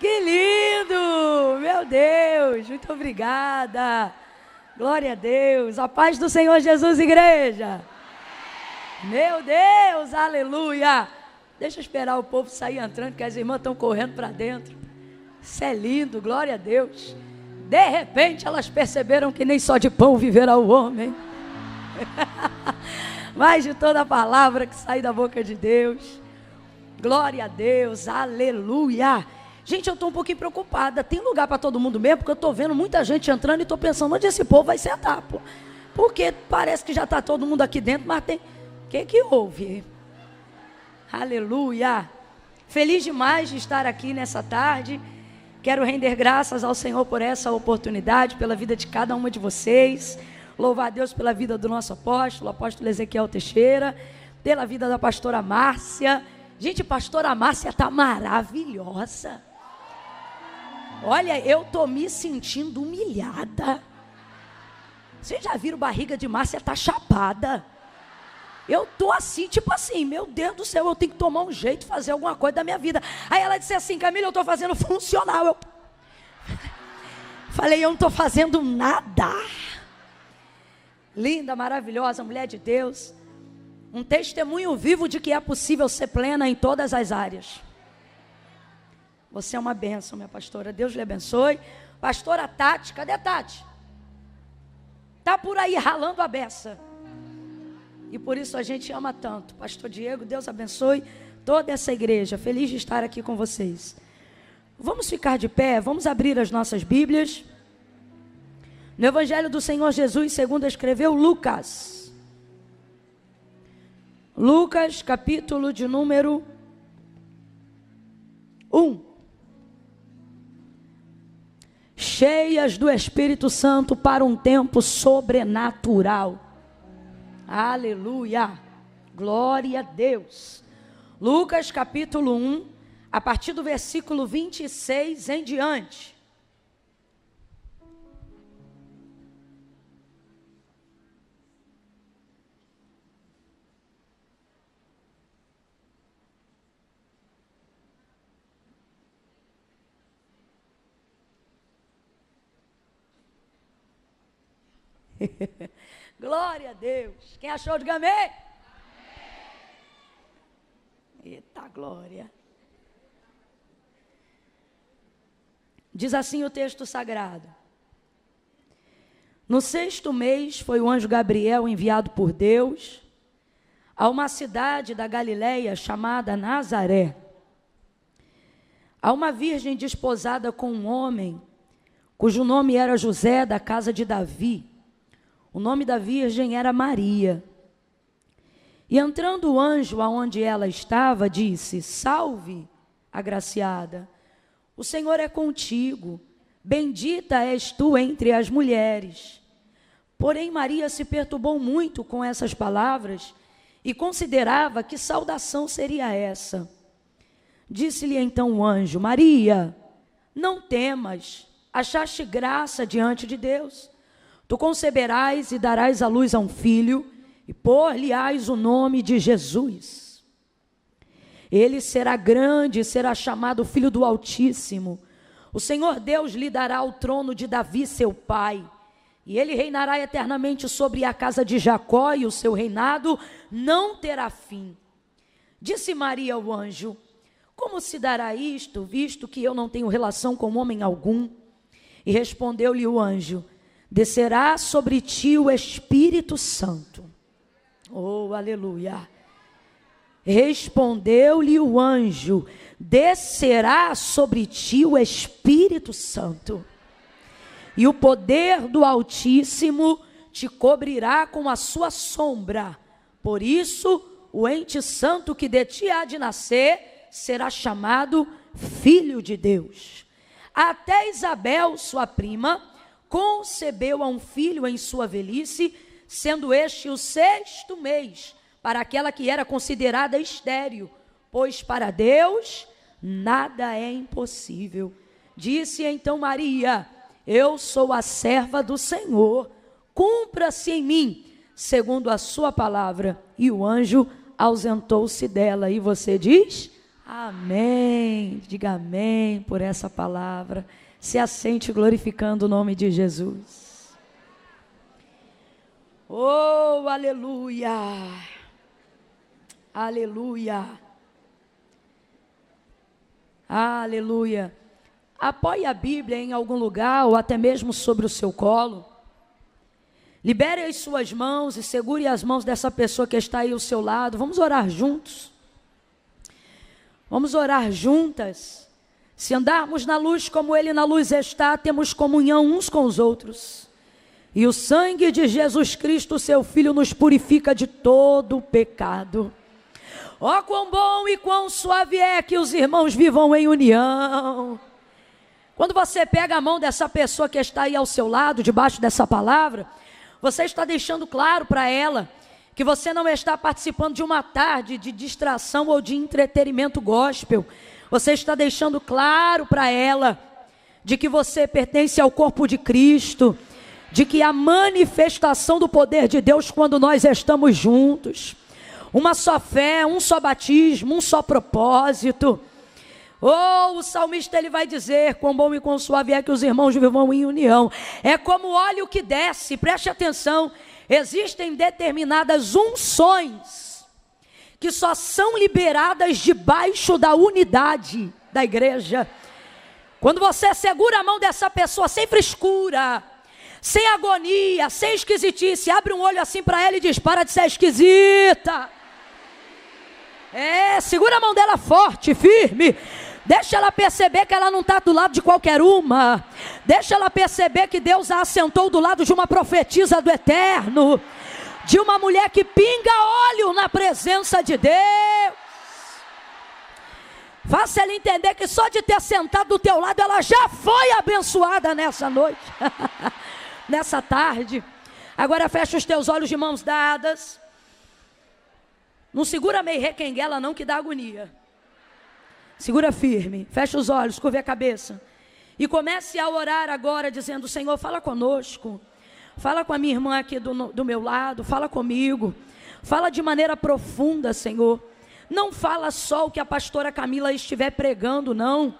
Que lindo! Meu Deus, muito obrigada. Glória a Deus. A paz do Senhor Jesus, igreja. Meu Deus, aleluia. Deixa eu esperar o povo sair entrando, que as irmãs estão correndo para dentro. Isso é lindo, glória a Deus. De repente elas perceberam que nem só de pão viverá o homem, mas de toda a palavra que sai da boca de Deus. Glória a Deus, aleluia. Gente, eu estou um pouquinho preocupada. Tem lugar para todo mundo mesmo? Porque eu estou vendo muita gente entrando e estou pensando onde esse povo vai sentar, pô. Porque parece que já está todo mundo aqui dentro, mas tem... O que houve? Aleluia. Feliz demais de estar aqui nessa tarde. Quero render graças ao Senhor por essa oportunidade, pela vida de cada uma de vocês. Louvar a Deus pela vida do nosso apóstolo Ezequiel Teixeira, pela vida da pastora Márcia. Gente, pastora Márcia está maravilhosa. Olha, eu estou me sentindo humilhada. Vocês já viram barriga de Márcia? Está chapada. Eu estou assim, tipo assim, meu Deus do céu, eu tenho que tomar um jeito, fazer alguma coisa da minha vida. Aí ela disse assim: Camila, eu estou fazendo funcional. Eu falei, eu não estou fazendo nada. Linda, maravilhosa, mulher de Deus. Um testemunho vivo de que é possível ser plena em todas as áreas. Você é uma bênção, minha pastora. Deus lhe abençoe. Pastora Tati, cadê a Tati? Está por aí ralando a beça. E por isso a gente ama tanto. Pastor Diego, Deus abençoe toda essa igreja. Feliz de estar aqui com vocês. Vamos ficar de pé, vamos abrir as nossas Bíblias. No Evangelho do Senhor Jesus, segundo escreveu Lucas. Lucas, capítulo de número 1. Cheias do Espírito Santo para um tempo sobrenatural. Aleluia, glória a Deus. Lucas capítulo 1, a partir do versículo 26 em diante. Glória a Deus. Quem achou, diga amém. Amém. Eita glória. Diz assim o texto sagrado: no 6º mês foi o anjo Gabriel enviado por Deus a uma cidade da Galileia chamada Nazaré, a uma virgem desposada com um homem cujo nome era José, da casa de Davi. O nome da virgem era Maria. E entrando o anjo aonde ela estava, disse: salve, agraciada, o Senhor é contigo, bendita és tu entre as mulheres. Porém Maria se perturbou muito com essas palavras e considerava que saudação seria essa. Disse-lhe então o anjo: Maria, não temas, achaste graça diante de Deus. Tu conceberás e darás à luz a um filho, e pôr-lhe-ás o nome de Jesus. Ele será grande e será chamado Filho do Altíssimo. O Senhor Deus lhe dará o trono de Davi, seu pai, e ele reinará eternamente sobre a casa de Jacó, e o seu reinado não terá fim. Disse Maria ao anjo: como se dará isto, visto que eu não tenho relação com homem algum? E respondeu-lhe o anjo: descerá sobre ti o Espírito Santo. Oh, aleluia. Respondeu-lhe o anjo: descerá sobre ti o Espírito Santo, e o poder do Altíssimo te cobrirá com a sua sombra. Por isso, o ente santo que de ti há de nascer será chamado Filho de Deus. Até Isabel, sua prima, concebeu a um filho em sua velhice, sendo este o 6º mês para aquela que era considerada estéril, pois para Deus nada é impossível. Disse então Maria: eu sou a serva do Senhor, cumpra-se em mim segundo a sua palavra. E o anjo ausentou-se dela. E você diz Amém. Diga amém por essa palavra. Se assente glorificando o nome de Jesus. Oh, aleluia. Aleluia. Aleluia. Apoie a Bíblia em algum lugar ou até mesmo sobre o seu colo. Libere as suas mãos e segure as mãos dessa pessoa que está aí ao seu lado. Vamos orar juntos. Vamos orar juntas. Se andarmos na luz como Ele na luz está, temos comunhão uns com os outros. E o sangue de Jesus Cristo, seu Filho, nos purifica de todo o pecado. Ó, quão bom e quão suave é que os irmãos vivam em união. Quando você pega a mão dessa pessoa que está aí ao seu lado, debaixo dessa palavra, você está deixando claro para ela que você não está participando de uma tarde de distração ou de entretenimento gospel. Você está deixando claro para ela de que você pertence ao corpo de Cristo, de que a manifestação do poder de Deus quando nós estamos juntos. Uma só fé, um só batismo, um só propósito. Oh, o salmista ele vai dizer, quão bom e quão suave é que os irmãos vivam em união. É como óleo que desce, preste atenção. Existem determinadas unções que só são liberadas debaixo da unidade da igreja. Quando você segura a mão dessa pessoa sem frescura, sem agonia, sem esquisitice, abre um olho assim para ela e diz, para de ser esquisita. Segura a mão dela forte, firme. Deixa ela perceber que ela não está do lado de qualquer uma. Deixa ela perceber que Deus a assentou do lado de uma profetisa do eterno, de uma mulher que pinga óleo na presença de Deus. Faça ela entender que só de ter sentado do teu lado ela já foi abençoada nessa noite, nessa tarde. Agora fecha os teus olhos de mãos dadas. Não segura meio requenguela não, que dá agonia. Segura firme, fecha os olhos, curve a cabeça. E comece a orar agora dizendo, Senhor, fala conosco. Fala com a minha irmã aqui do meu lado, fala comigo. Fala de maneira profunda, Senhor. Não fala só o que a pastora Camila estiver pregando, não.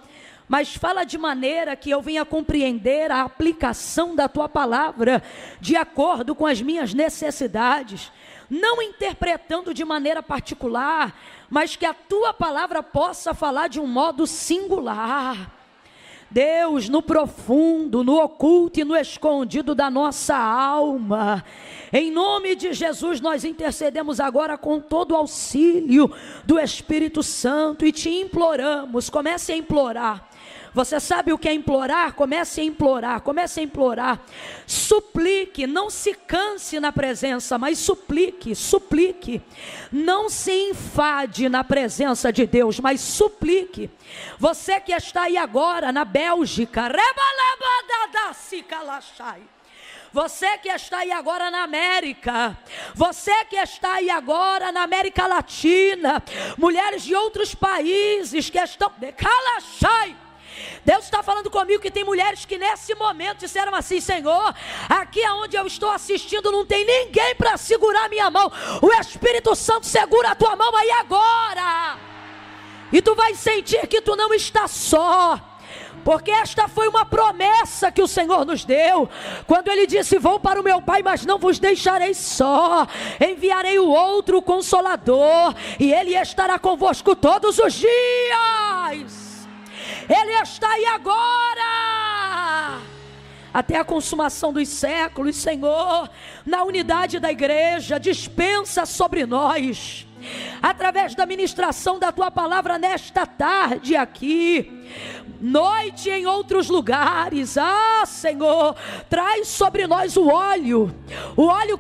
Mas fala de maneira que eu venha compreender a aplicação da Tua palavra de acordo com as minhas necessidades. Não interpretando de maneira particular, mas que a Tua palavra possa falar de um modo singular. Deus, no profundo, no oculto e no escondido da nossa alma, em nome de Jesus, nós intercedemos agora com todo o auxílio do Espírito Santo e te imploramos, comece a implorar. Você sabe o que é implorar? Comece a implorar, comece a implorar. Suplique, não se canse na presença, mas suplique, suplique. Não se enfade na presença de Deus, mas suplique. Você que está aí agora na Bélgica, você que está aí agora na América, você que está aí agora na América Latina, mulheres de outros países que estão... Deus está falando comigo que tem mulheres que nesse momento disseram assim, Senhor, aqui aonde eu estou assistindo não tem ninguém para segurar a minha mão. O Espírito Santo segura a tua mão aí agora. E tu vai sentir que tu não está só. Porque esta foi uma promessa que o Senhor nos deu, quando Ele disse, vou para o meu Pai, mas não vos deixarei só, enviarei o outro, o Consolador, e Ele estará convosco todos os dias. Ele está aí agora, até a consumação dos séculos. Senhor, na unidade da igreja, dispensa sobre nós, através da ministração da Tua palavra nesta tarde aqui, noite em outros lugares. Senhor, traz sobre nós o óleo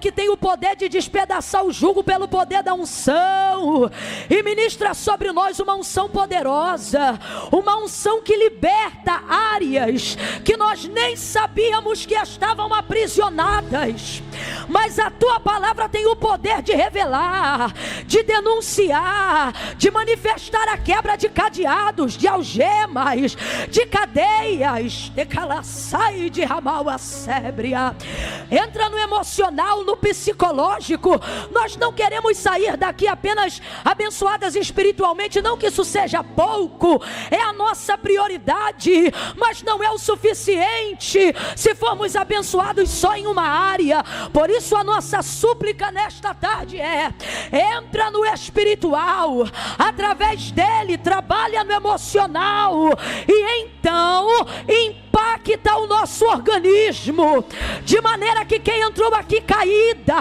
que tem o poder de despedaçar o jugo pelo poder da unção, e ministra sobre nós uma unção poderosa, uma unção que liberta áreas que nós nem sabíamos que estavam aprisionadas. mas a tua palavra tem o poder de revelar, de denunciar, de manifestar a quebra de cadeados, de algemas, de cadeias, de calaçai, de ramal a sébria. Entra no emocional, no psicológico. Nós não queremos sair daqui apenas abençoadas espiritualmente, não que isso seja pouco, é a nossa prioridade, mas não é o suficiente se formos abençoados só em uma área. Por isso a nossa súplica nesta tarde entra no espiritual, através dele trabalha no emocional, e então impacta o nosso organismo, de maneira que quem entrou aqui caída,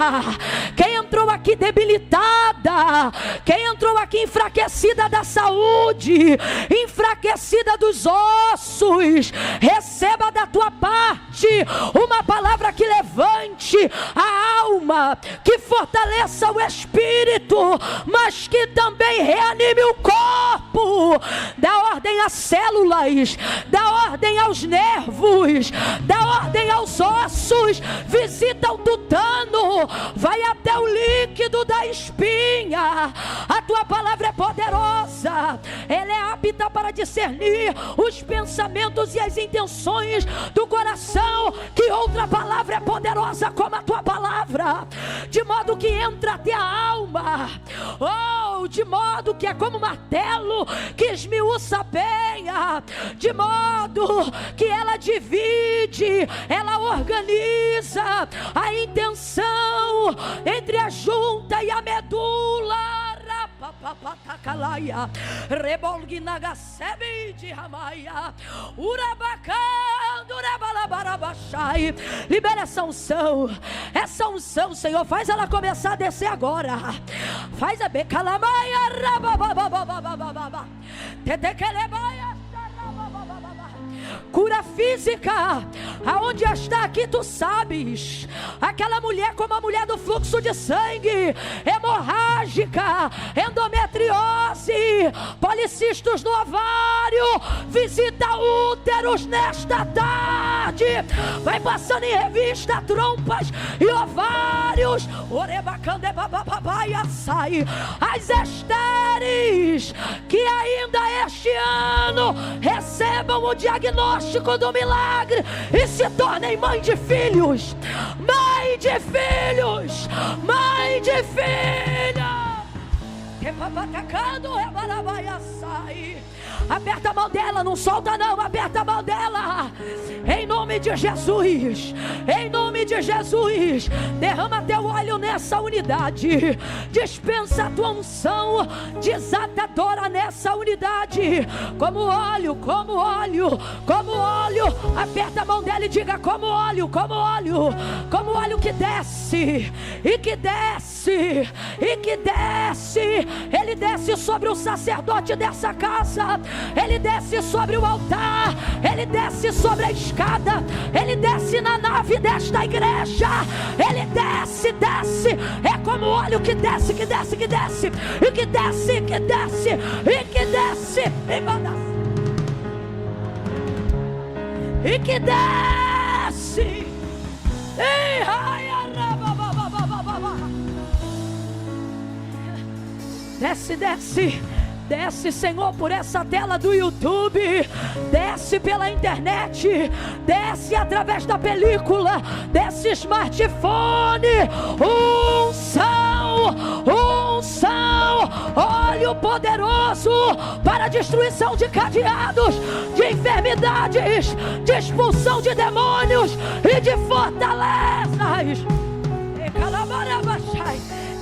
quem entrou aqui debilitada, quem entrou aqui enfraquecida da saúde, enfraquecida dos ossos, receba da tua parte uma palavra que levante a alma, que fortaleça o espírito, mas que também reanime o corpo, dá ordem às células, dá ordem aos nervos, dá ordem aos ossos, visita o tutano, vai até o líquido da espinha. A tua palavra é poderosa, ela é apta para discernir os pensamentos e as intenções do coração. Que outra palavra é poderosa como a tua palavra, de modo que entra até a alma, de modo que é como martelo que esmiuça a penha, de modo que ela divide, ela organiza a intenção entre a junta e a medula. Libera essa unção, Senhor, faz ela começar a descer agora, faz a becalamaia, cura física, aonde está aqui tu sabes, aquela mulher como a mulher do fluxo de sangue, hemorrágica, endometriose, policistos no ovário, visita úteros nesta tarde, vai passando em revista trompas e ovários, as estéreis que ainda este ano recebam o diagnóstico do milagre e se tornem mãe de filhos, mãe de filhos, mãe de filha. Aperta a mão dela, não solta não, aperta a mão dela, em nome de Jesus, em nome de Jesus. Derrama teu óleo nessa unidade, dispensa a tua unção desatadora nessa unidade, como óleo, como óleo, como óleo. Aperta a mão dela e diga: como óleo, como óleo, como óleo que desce, e que desce, e que desce. Ele desce sobre o sacerdote dessa casa, ele desce sobre o altar, ele desce sobre a escada, ele desce na nave desta igreja, ele desce, desce, é como óleo que desce, que desce, que desce, e que desce, que desce, e que desce, e que desce, desce, desce, desce, Senhor, por essa tela do YouTube, desce pela internet, desce através da película, desce smartphone, unção, unção, óleo poderoso para destruição de cadeados, de enfermidades, de expulsão de demônios e de fortalezas.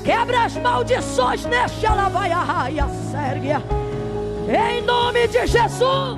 Quebra as maldições neste alabaia sérgia, em nome de Jesus.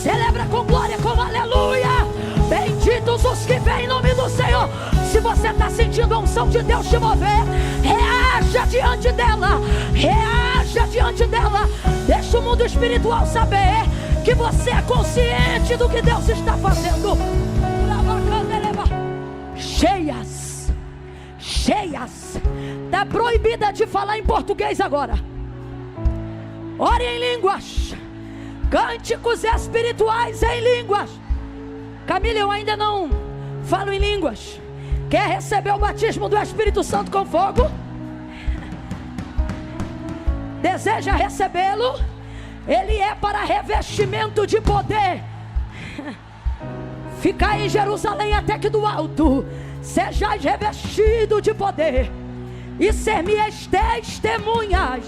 Celebra com glória, com aleluia. Benditos os que vêm em nome do Senhor. Se você está sentindo a unção de Deus te mover, reaja diante dela. Reaja diante dela. Deixa o mundo espiritual saber que você é consciente do que Deus está fazendo. Cheias, cheias. Está proibida de falar em português agora. Ore em línguas. Cânticos espirituais em línguas. Camila, eu ainda não falo em línguas. Quer receber o batismo do Espírito Santo com fogo? Deseja recebê-lo? Ele é para revestimento de poder. Ficai em Jerusalém até que do alto sejais revestido de poder, e ser-me-eis testemunhas,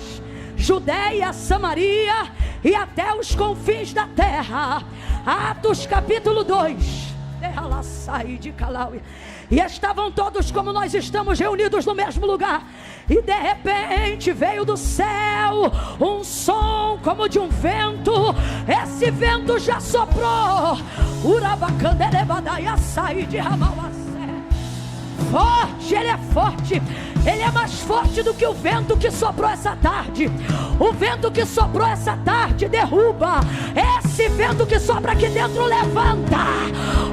Judeia, Samaria e até os confins da terra. Atos capítulo 2. E estavam todos como nós estamos reunidos no mesmo lugar. E de repente veio do céu um som como de um vento. Esse vento já soprou. Forte, ele é forte. Ele é mais forte do que o vento que soprou essa tarde. O vento que soprou essa tarde derruba. Esse vento que sopra aqui dentro levanta.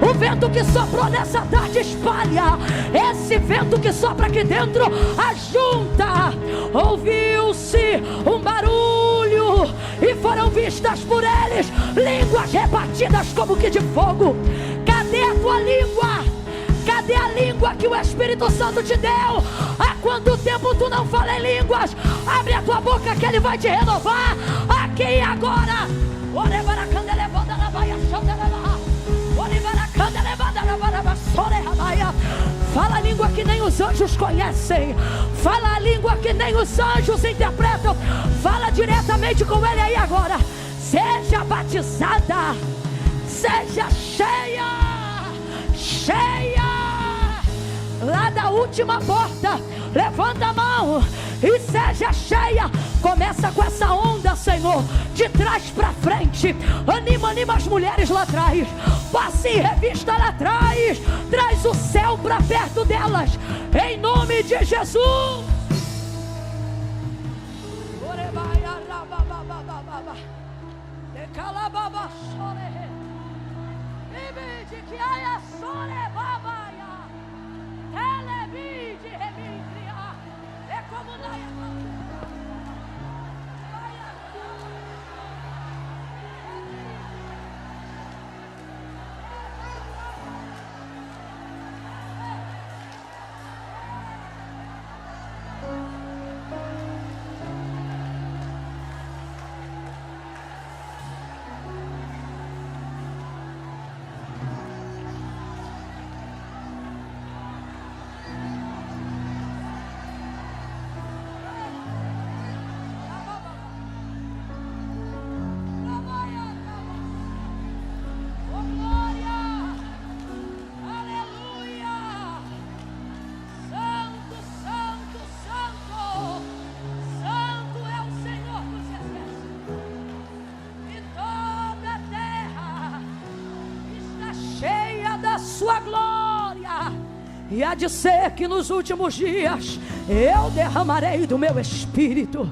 O vento que soprou nessa tarde espalha. Esse vento que sopra aqui dentro ajunta. Ouviu-se um barulho e foram vistas por eles línguas repartidas como que de fogo. Cadê a tua língua? Cadê a língua que o Espírito Santo te deu? Há quanto tempo tu não fala em línguas? Abre a tua boca que ele vai te renovar. Aqui e agora. Fala a língua que nem os anjos conhecem. Fala a língua que nem os anjos interpretam. Fala diretamente com ele aí agora. Seja batizada. Seja cheia. Cheia lá da última porta. Levanta a mão e seja cheia. Começa com essa onda, Senhor, de trás para frente. Anima as mulheres lá atrás. Passe em revista lá atrás. Traz o céu para perto delas, em nome de Jesus. Sua glória, e há de ser que nos últimos dias eu derramarei do meu espírito.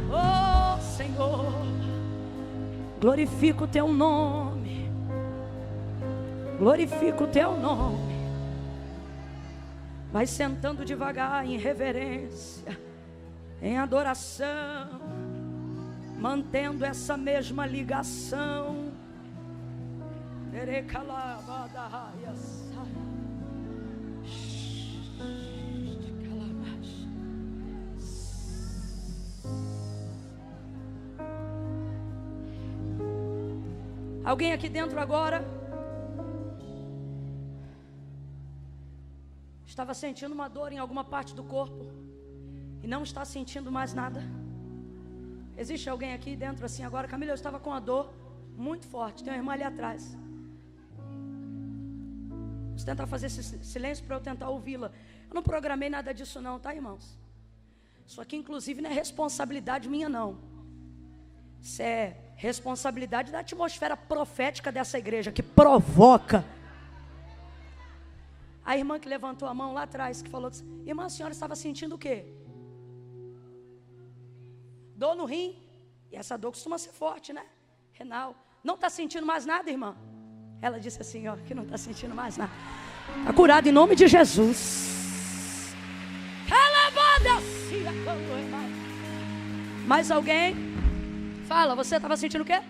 Oh Senhor, glorifico o teu nome, glorifico o teu nome. Vai sentando devagar em reverência, em adoração, mantendo essa mesma ligação. Alguém aqui dentro agora estava sentindo uma dor em alguma parte do corpo e não está sentindo mais nada? Existe alguém aqui dentro assim agora? Camila, eu estava com uma dor muito forte. Tem uma irmã ali atrás. Vamos tentar fazer esse silêncio para eu tentar ouvi-la. Eu não programei nada disso não, tá, irmãos? Isso aqui inclusive não é responsabilidade minha não. Isso é responsabilidade da atmosfera profética dessa igreja, que provoca. A irmã que levantou a mão lá atrás, que falou assim: irmã, a senhora estava sentindo o quê? Dor no rim. E essa dor costuma ser forte, né? Renal. Não está sentindo mais nada, irmã? Ela disse assim, ó, que não está sentindo mais nada. Está curado em nome de Jesus. Mais alguém? Fala, você estava sentindo o quê?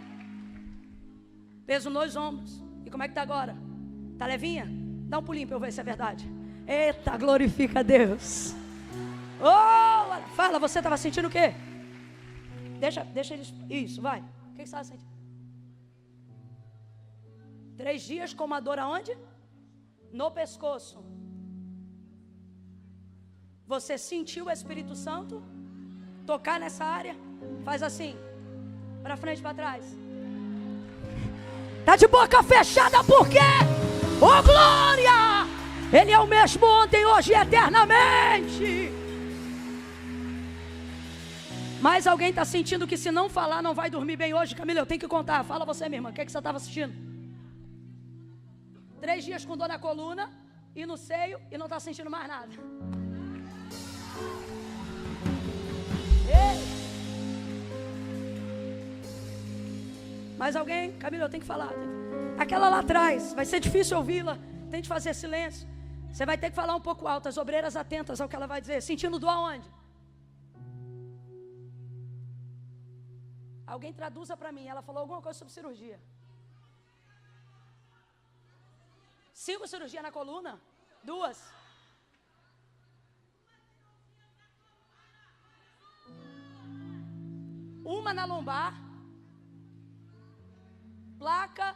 Peso nos ombros. E como é que está agora? Está levinha? Dá um pulinho para eu ver se é verdade. Eita, glorifica a Deus. Oh, fala, você estava sentindo o quê? Deixa eles... Isso, vai. O que você estava sentindo? 3 dias com uma dor aonde? No pescoço. Você sentiu o Espírito Santo tocar nessa área? Faz assim, para frente, para trás. Tá de boca fechada por quê? Oh, glória! Ele é o mesmo ontem, hoje e eternamente. Mas alguém está sentindo que se não falar não vai dormir bem hoje? Camila, eu tenho que contar. Fala você, minha irmã, o que você estava assistindo? 3 dias com dor na coluna e no seio e não está sentindo mais nada. Ei. Mais alguém? Camila, eu tenho que falar. Aquela lá atrás, vai ser difícil ouvi-la. Tente fazer silêncio. Você vai ter que falar um pouco alto. As obreiras atentas ao que ela vai dizer. Sentindo dor aonde? Alguém traduza para mim. Ela falou alguma coisa sobre cirurgia. 5 cirurgias na coluna? 2. Uma na lombar. Placa.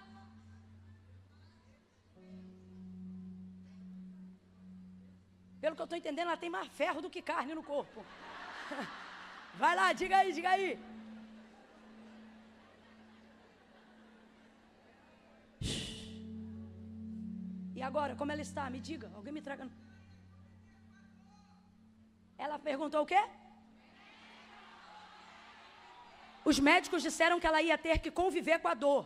Pelo que eu estou entendendo, ela tem mais ferro do que carne no corpo. Vai lá, diga aí, diga aí. E agora, como ela está? Me diga, alguém me traga. Ela perguntou o quê? Os médicos disseram que ela ia ter que conviver com a dor.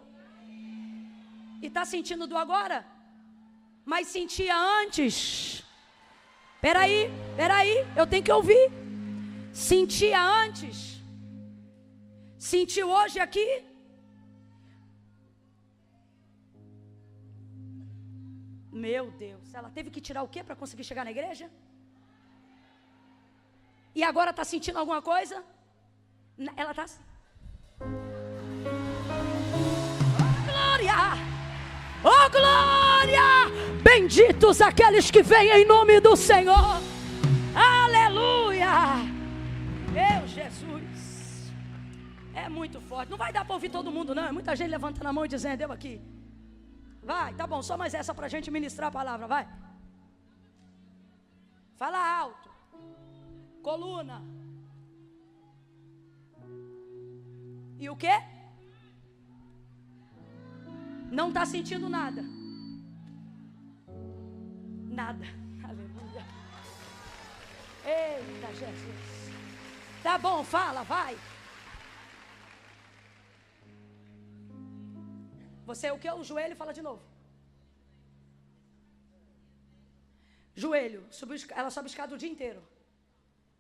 E está sentindo dor agora? Mas sentia antes. Peraí, eu tenho que ouvir. Sentia antes. Sentiu hoje aqui? Meu Deus, ela teve que tirar o quê para conseguir chegar na igreja? E agora está sentindo alguma coisa? Ela está... Oh, glória! Oh, glória! Benditos aqueles que vêm em nome do Senhor. Aleluia! Meu Jesus. É muito forte. Não vai dar para ouvir todo mundo, não. É muita gente levantando a mão e dizendo, eu aqui. Vai, tá bom, só mais essa para a gente ministrar a palavra, vai. Fala alto. Coluna. E o quê? Não está sentindo nada. Nada. Aleluia. Eita, Jesus. Tá bom, fala, vai. Você é o que? O joelho, fala de novo. Joelho, ela sobe escada o dia inteiro.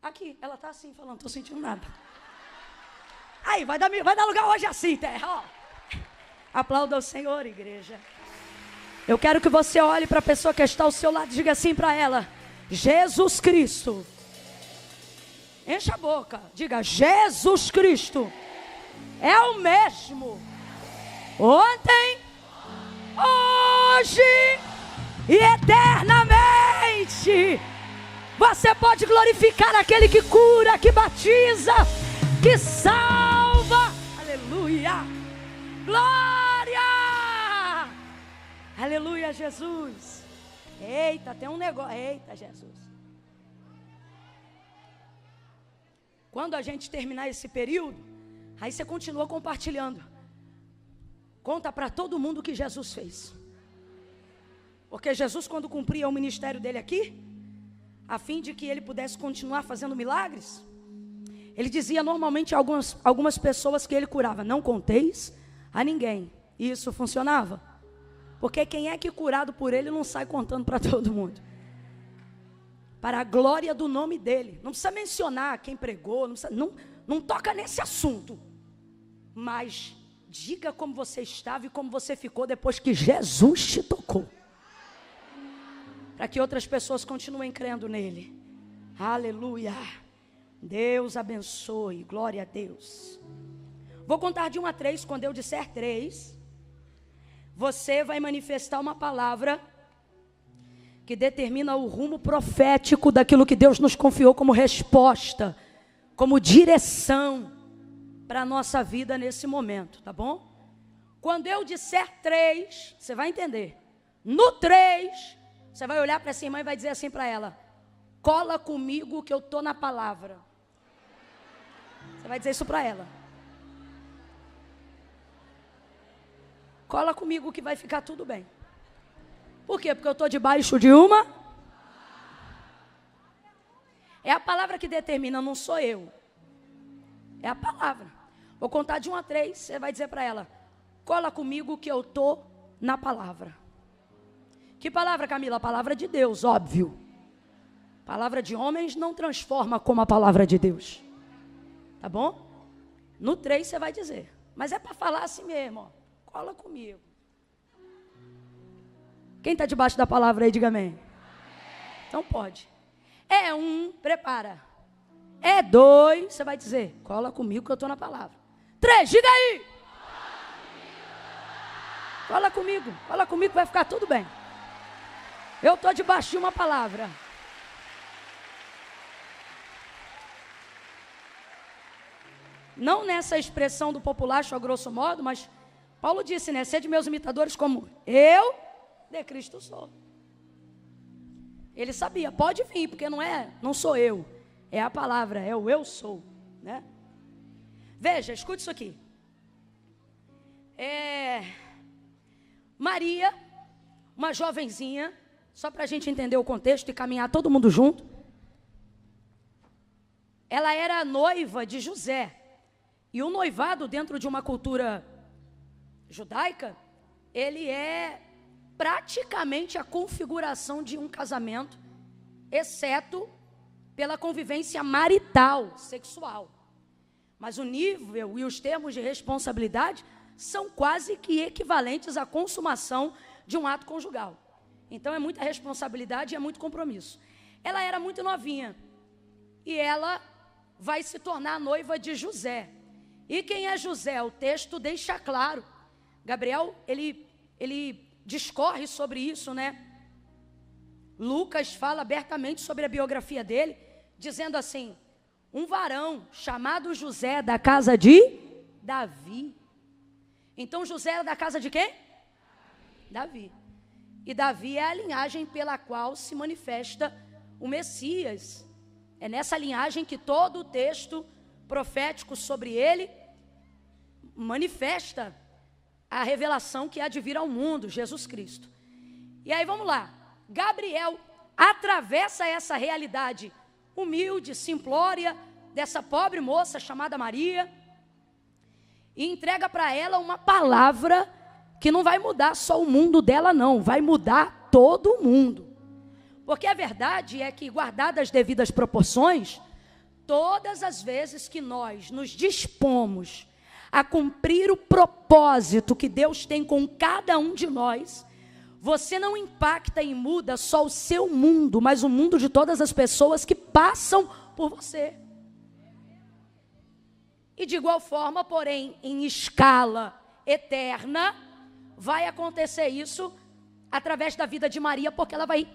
Aqui, ela tá assim falando, tô sentindo nada. Aí, vai dar lugar hoje assim, terra, ó. Aplauda o Senhor, igreja. Eu quero que você olhe para a pessoa que está ao seu lado e diga assim para ela: Jesus Cristo. Encha a boca, diga: Jesus Cristo é o mesmo ontem, hoje e eternamente. Você pode glorificar aquele que cura, que batiza, que salva. Aleluia. Glória. Aleluia, Jesus. Eita, tem um negócio. Eita, Jesus. Quando a gente terminar esse período, aí você continua compartilhando. Conta para todo mundo o que Jesus fez. Porque Jesus, quando cumpria o ministério dele aqui, a fim de que ele pudesse continuar fazendo milagres, Ele dizia normalmente a algumas pessoas que ele curava: não conteis a ninguém. E isso funcionava. Porque quem é que curado por ele não sai contando para todo mundo. Para a glória do nome dele. Não precisa mencionar quem pregou, não toca nesse assunto. Mas diga como você estava e como você ficou depois que Jesus te tocou. Para que outras pessoas continuem crendo nele. Aleluia. Deus abençoe, glória a Deus. Vou contar de 1 a 3, quando eu disser 3, você vai manifestar uma palavra que determina o rumo profético daquilo que Deus nos confiou como resposta, como direção para a nossa vida nesse momento, tá bom? Quando eu disser 3, você vai entender. No 3, você vai olhar para essa irmã e vai dizer assim para ela: cola comigo que eu estou na palavra. Você vai dizer isso para ela. Cola comigo que vai ficar tudo bem. Por quê? Porque eu estou debaixo de uma. É a palavra que determina, não sou eu. É a palavra. Vou contar de 1 a 3, você vai dizer para ela: cola comigo que eu estou na palavra. Que palavra, Camila? A palavra de Deus, óbvio. Palavra de homens não transforma como a palavra de Deus. Tá bom? No 3 você vai dizer. Mas é para falar assim mesmo, ó. Cola comigo. Quem está debaixo da palavra aí, diga amém. Então pode. É 1, prepara. É 2, você vai dizer: cola comigo que eu estou na palavra. 3, diga aí. Cola comigo que vai ficar tudo bem. Eu estou debaixo de uma palavra. Não nessa expressão do populacho a grosso modo, mas Paulo disse, né? Sede meus imitadores como eu de Cristo sou. Ele sabia, pode vir, porque não sou eu. É a palavra, é o eu sou, né? Veja, escute isso aqui. Maria, uma jovenzinha, só para a gente entender o contexto e caminhar todo mundo junto. Ela era noiva de José. E o noivado, dentro de uma cultura judaica, ele é praticamente a configuração de um casamento, exceto pela convivência marital, sexual. Mas o nível e os termos de responsabilidade são quase que equivalentes à consumação de um ato conjugal. Então é muita responsabilidade e é muito compromisso. Ela era muito novinha e ela vai se tornar noiva de José. E quem é José? O texto deixa claro. Gabriel, ele discorre sobre isso, né? Lucas fala abertamente sobre a biografia dele, dizendo assim: um varão chamado José da casa de Davi. Então José era da casa de quem? Davi. E Davi é a linhagem pela qual se manifesta o Messias. É nessa linhagem que todo o texto profético sobre ele manifesta a revelação que há de vir ao mundo, Jesus Cristo. E aí vamos lá. Gabriel atravessa essa realidade humilde, simplória, dessa pobre moça chamada Maria, e entrega para ela uma palavra que não vai mudar só o mundo dela, não, vai mudar todo o mundo. Porque a verdade é que, guardadas as devidas proporções, todas as vezes que nós nos dispomos a cumprir o propósito que Deus tem com cada um de nós, você não impacta e muda só o seu mundo, mas o mundo de todas as pessoas que passam por você. E de igual forma, porém, em escala eterna, vai acontecer isso através da vida de Maria, porque ela vai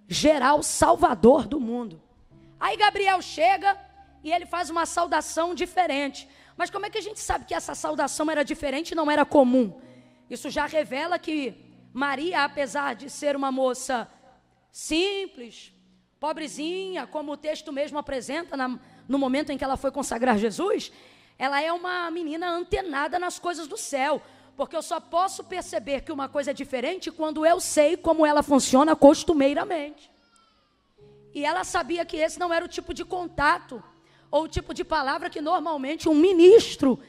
gerar o Salvador do mundo. Aí Gabriel chega e ele faz uma saudação diferente. Mas como é que a gente sabe que essa saudação era diferente e não era comum? Isso já revela que Maria, apesar de ser uma moça simples, pobrezinha, como o texto mesmo apresenta no momento em que ela foi consagrar Jesus, ela é uma menina antenada nas coisas do céu, porque eu só posso perceber que uma coisa é diferente quando eu sei como ela funciona costumeiramente. E ela sabia que esse não era o tipo de contato ou o tipo de palavra que normalmente um ministro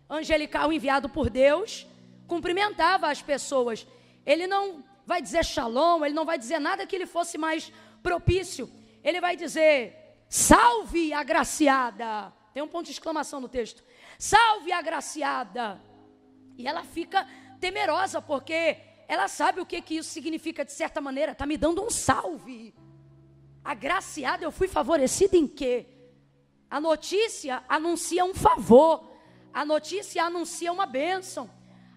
angelical enviado por Deus cumprimentava as pessoas. Ele não vai dizer shalom, ele não vai dizer nada que lhe fosse mais propício. Ele vai dizer, salve agraciada. Tem um ponto de exclamação no texto. Salve agraciada. E ela fica temerosa, porque ela sabe o que isso significa de certa maneira. Está me dando um salve. Agraciada, eu fui favorecida em quê? A notícia anuncia um favor. A notícia anuncia uma bênção.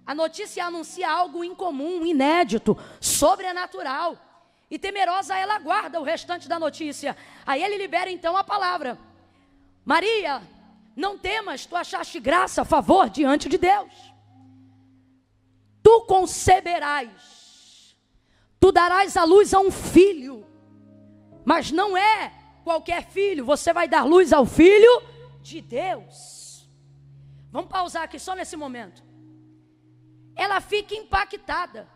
A notícia anuncia algo incomum, inédito, sobrenatural. E temerosa ela aguarda o restante da notícia. Aí ele libera então a palavra. Maria, não temas, tu achaste graça, favor diante de Deus. Tu conceberás, tu darás à luz a um filho. Mas não é qualquer filho, você vai dar luz ao Filho de Deus. Vamos pausar aqui só nesse momento. Ela fica impactada.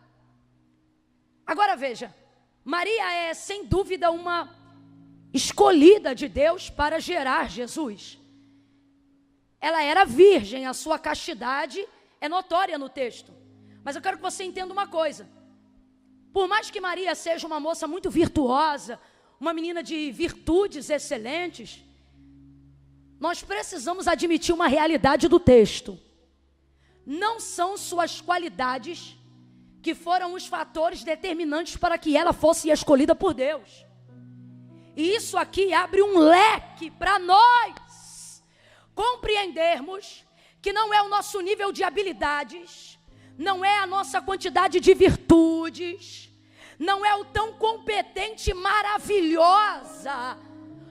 Agora veja, Maria é sem dúvida uma escolhida de Deus para gerar Jesus. Ela era virgem, a sua castidade é notória no texto. Mas eu quero que você entenda uma coisa. Por mais que Maria seja uma moça muito virtuosa, uma menina de virtudes excelentes, nós precisamos admitir uma realidade do texto. Não são suas qualidades que foram os fatores determinantes para que ela fosse escolhida por Deus. E isso aqui abre um leque para nós compreendermos que não é o nosso nível de habilidades, não é a nossa quantidade de virtudes, não é o tão competente e maravilhosa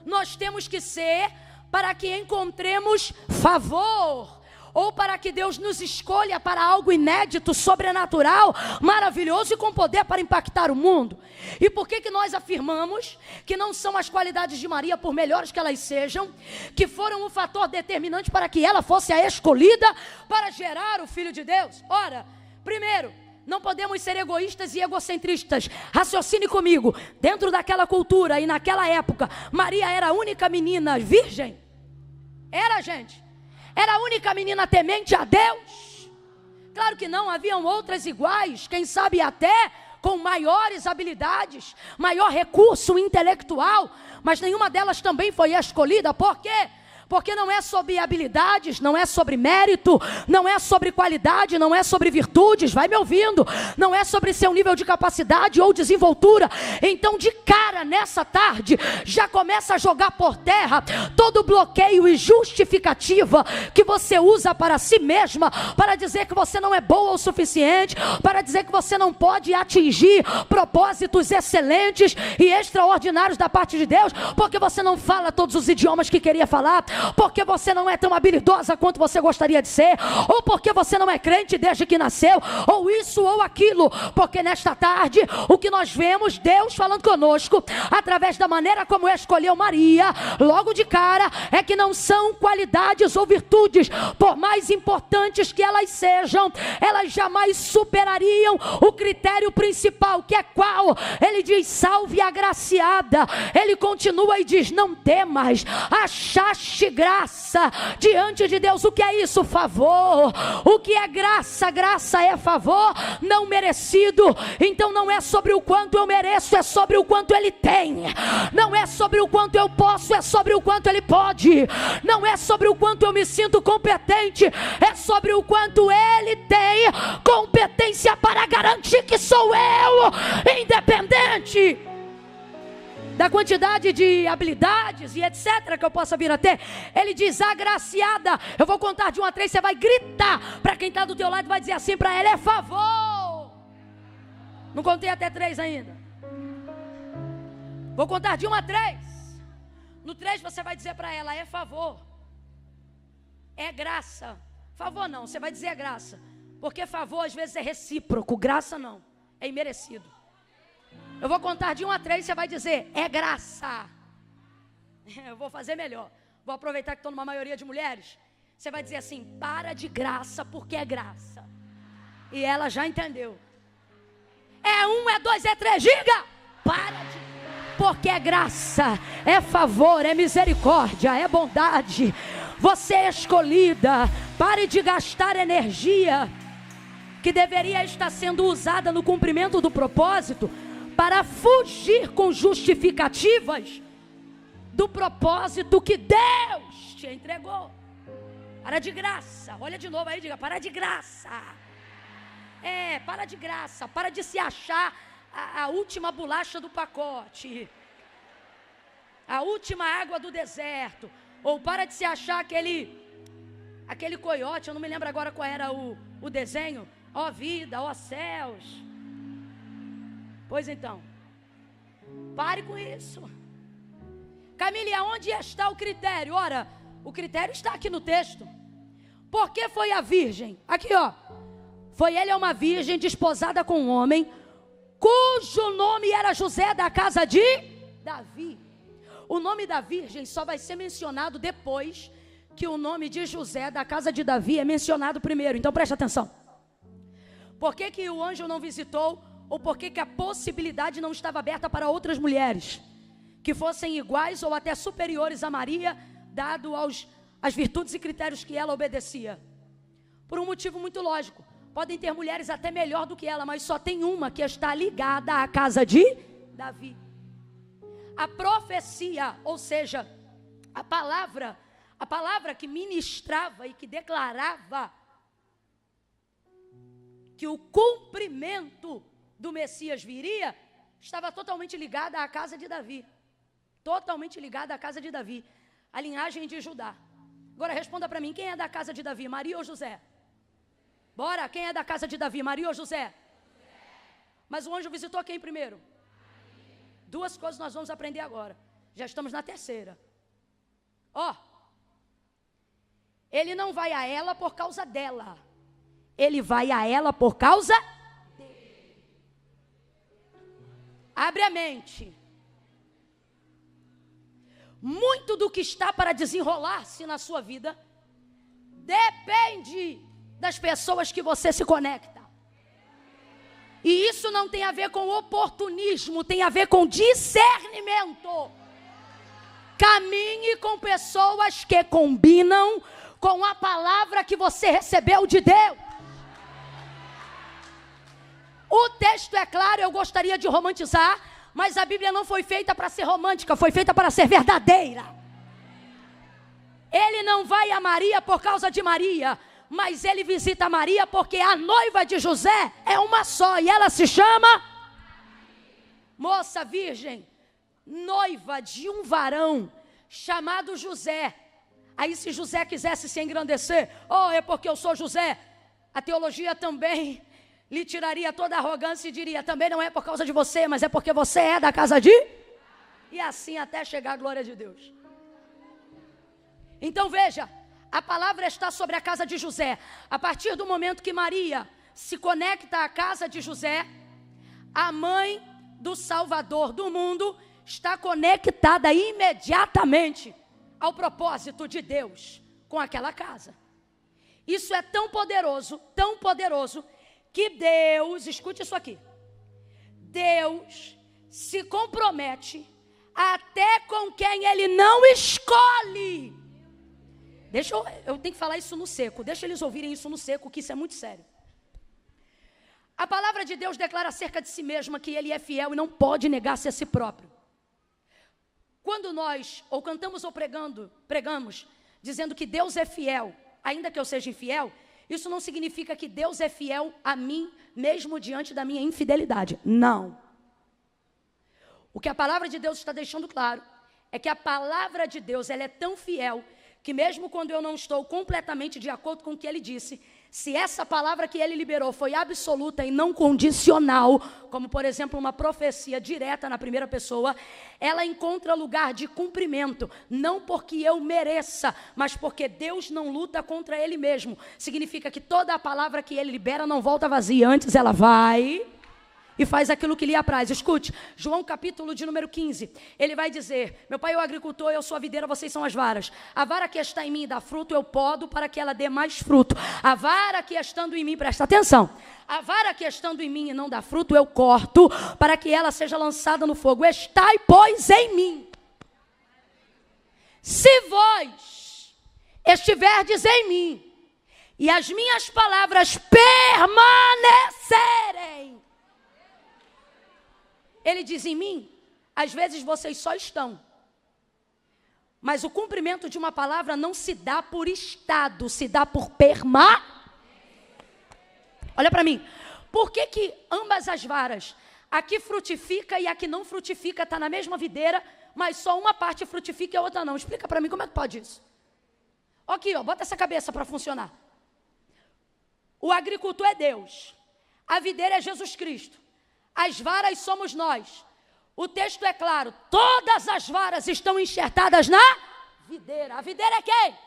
nós temos que ser para que encontremos favor, ou para que Deus nos escolha para algo inédito, sobrenatural, maravilhoso e com poder para impactar o mundo. E por que nós afirmamos que não são as qualidades de Maria, por melhores que elas sejam, que foram o fator determinante para que ela fosse a escolhida para gerar o Filho de Deus? Ora, primeiro, não podemos ser egoístas e egocentristas. Raciocine comigo. Dentro daquela cultura e naquela época, Maria era a única menina virgem? Era, gente? Era a única menina temente a Deus? Claro que não, haviam outras iguais, quem sabe até com maiores habilidades, maior recurso intelectual, mas nenhuma delas também foi escolhida. Por quê? Porque não é sobre habilidades, não é sobre mérito, não é sobre qualidade, não é sobre virtudes, vai me ouvindo, não é sobre seu nível de capacidade ou desenvoltura. Então de cara nessa tarde, já começa a jogar por terra todo bloqueio e justificativa que você usa para si mesma, para dizer que você não é boa o suficiente, para dizer que você não pode atingir propósitos excelentes e extraordinários da parte de Deus, porque você não fala todos os idiomas que queria falar, porque você não é tão habilidosa quanto você gostaria de ser, ou porque você não é crente desde que nasceu, ou isso ou aquilo. Porque nesta tarde, o que nós vemos, Deus falando conosco, através da maneira como escolheu Maria, logo de cara, é que não são qualidades ou virtudes, por mais importantes que elas sejam, elas jamais superariam o critério principal, que é qual? Ele diz, salve agraciada. Ele continua e diz, não temas, achaste graça diante de Deus. O que é isso? Favor. O que é graça? Graça é favor não merecido. Então não é sobre o quanto eu mereço, é sobre o quanto Ele tem. Não é sobre o quanto eu posso, é sobre o quanto Ele pode. Não é sobre o quanto eu me sinto competente, é sobre o quanto Ele tem competência para garantir que sou eu independente da quantidade de habilidades e etc. que eu possa vir a ter. Ele diz, agraciada. Eu vou contar de 1 a 3, você vai gritar para quem está do teu lado e vai dizer assim para ela, é favor. Não contei até 3 ainda. Vou contar de 1 a 3. No 3 você vai dizer para ela, é favor. É graça. Favor não, você vai dizer graça. Porque favor às vezes é recíproco, graça não, é imerecido. Eu vou contar de 1 a 3, você vai dizer, é graça. Eu vou fazer melhor. Vou aproveitar que estou numa maioria de mulheres. Você vai dizer assim, para de graça, porque é graça. E ela já entendeu. É 1, é 2, é 3, diga. Para de porque é graça, é favor, é misericórdia, é bondade. Você é escolhida. Pare de gastar energia que deveria estar sendo usada no cumprimento do propósito para fugir com justificativas do propósito que Deus te entregou. Para de graça. Olha de novo aí, diga, para de graça. Para de graça. Para de se achar a última bolacha do pacote, a última água do deserto. Ou para de se achar aquele coiote. Eu não me lembro agora qual era o desenho. Ó vida, ó céus. Pois então, pare com isso. Camille, aonde está o critério? Ora, o critério está aqui no texto. Por que foi a virgem? Aqui ó, foi ele uma virgem desposada com um homem, cujo nome era José, da casa de Davi. O nome da virgem só vai ser mencionado depois que o nome de José, da casa de Davi, é mencionado primeiro. Então preste atenção. Por que o anjo não visitou, ou por que a possibilidade não estava aberta para outras mulheres que fossem iguais ou até superiores a Maria, dado as virtudes e critérios que ela obedecia? Por um motivo muito lógico. Podem ter mulheres até melhor do que ela, mas só tem uma que está ligada à casa de Davi. A profecia, ou seja, a palavra que ministrava e que declarava que o cumprimento do Messias viria, estava totalmente ligada à casa de Davi. Totalmente ligada à casa de Davi, a linhagem de Judá. Agora responda para mim, quem é da casa de Davi, Maria ou José? Bora, quem é da casa de Davi, Maria ou José? Mas o anjo visitou quem primeiro? Duas coisas nós vamos aprender agora. Já estamos na terceira. Ele não vai a ela por causa dela. Ele vai a ela por causa dele. Abre a mente. Muito do que está para desenrolar-se na sua vida depende das pessoas que você se conecta. E isso não tem a ver com oportunismo, tem a ver com discernimento. Caminhe com pessoas que combinam com a palavra que você recebeu de Deus. O texto é claro, eu gostaria de romantizar, mas a Bíblia não foi feita para ser romântica, foi feita para ser verdadeira. Ele não vai a Maria por causa de Maria, mas ele visita Maria porque a noiva de José é uma só e ela se chama moça virgem, noiva de um varão chamado José. Aí se José quisesse se engrandecer, é porque eu sou José, a teologia também lhe tiraria toda a arrogância e diria, também não é por causa de você, mas é porque você é da casa de... E assim até chegar a glória de Deus. Então veja, a palavra está sobre a casa de José. A partir do momento que Maria se conecta à casa de José, a mãe do Salvador do mundo está conectada imediatamente ao propósito de Deus com aquela casa. Isso é tão poderoso, que Deus, escute isso aqui, Deus se compromete até com quem Ele não escolhe. Eu tenho que falar isso no seco, deixa eles ouvirem isso no seco, que isso é muito sério. A palavra de Deus declara acerca de si mesma que Ele é fiel e não pode negar-se a si próprio. Quando nós ou cantamos ou pregamos, dizendo que Deus é fiel, ainda que eu seja infiel, isso não significa que Deus é fiel a mim, mesmo diante da minha infidelidade. Não. O que a palavra de Deus está deixando claro é que a palavra de Deus, ela é tão fiel que mesmo quando eu não estou completamente de acordo com o que Ele disse, se essa palavra que Ele liberou foi absoluta e não condicional, como por exemplo uma profecia direta na primeira pessoa, ela encontra lugar de cumprimento, não porque eu mereça, mas porque Deus não luta contra Ele mesmo. Significa que toda a palavra que Ele libera não volta vazia, antes ela vai e faz aquilo que lhe apraz. Escute, João capítulo de número 15, ele vai dizer: meu pai é o agricultor, eu sou a videira, vocês são as varas. A vara que está em mim dá fruto, eu podo para que ela dê mais fruto. A vara que estando em mim, presta atenção, a vara que estando em mim e não dá fruto, eu corto para que ela seja lançada no fogo. Estai, pois, em mim. Se vós estiverdes em mim, e as minhas palavras permanecerem. Ele diz: em mim, às vezes vocês só estão. Mas o cumprimento de uma palavra não se dá por estado, se dá por Olha para mim. Por que ambas as varas, a que frutifica e a que não frutifica, está na mesma videira, mas só uma parte frutifica e a outra não? Explica para mim como é que pode isso. Aqui, ó, bota essa cabeça para funcionar. O agricultor é Deus, a videira é Jesus Cristo, as varas somos nós. O texto é claro, todas as varas estão enxertadas na videira. A videira é quem?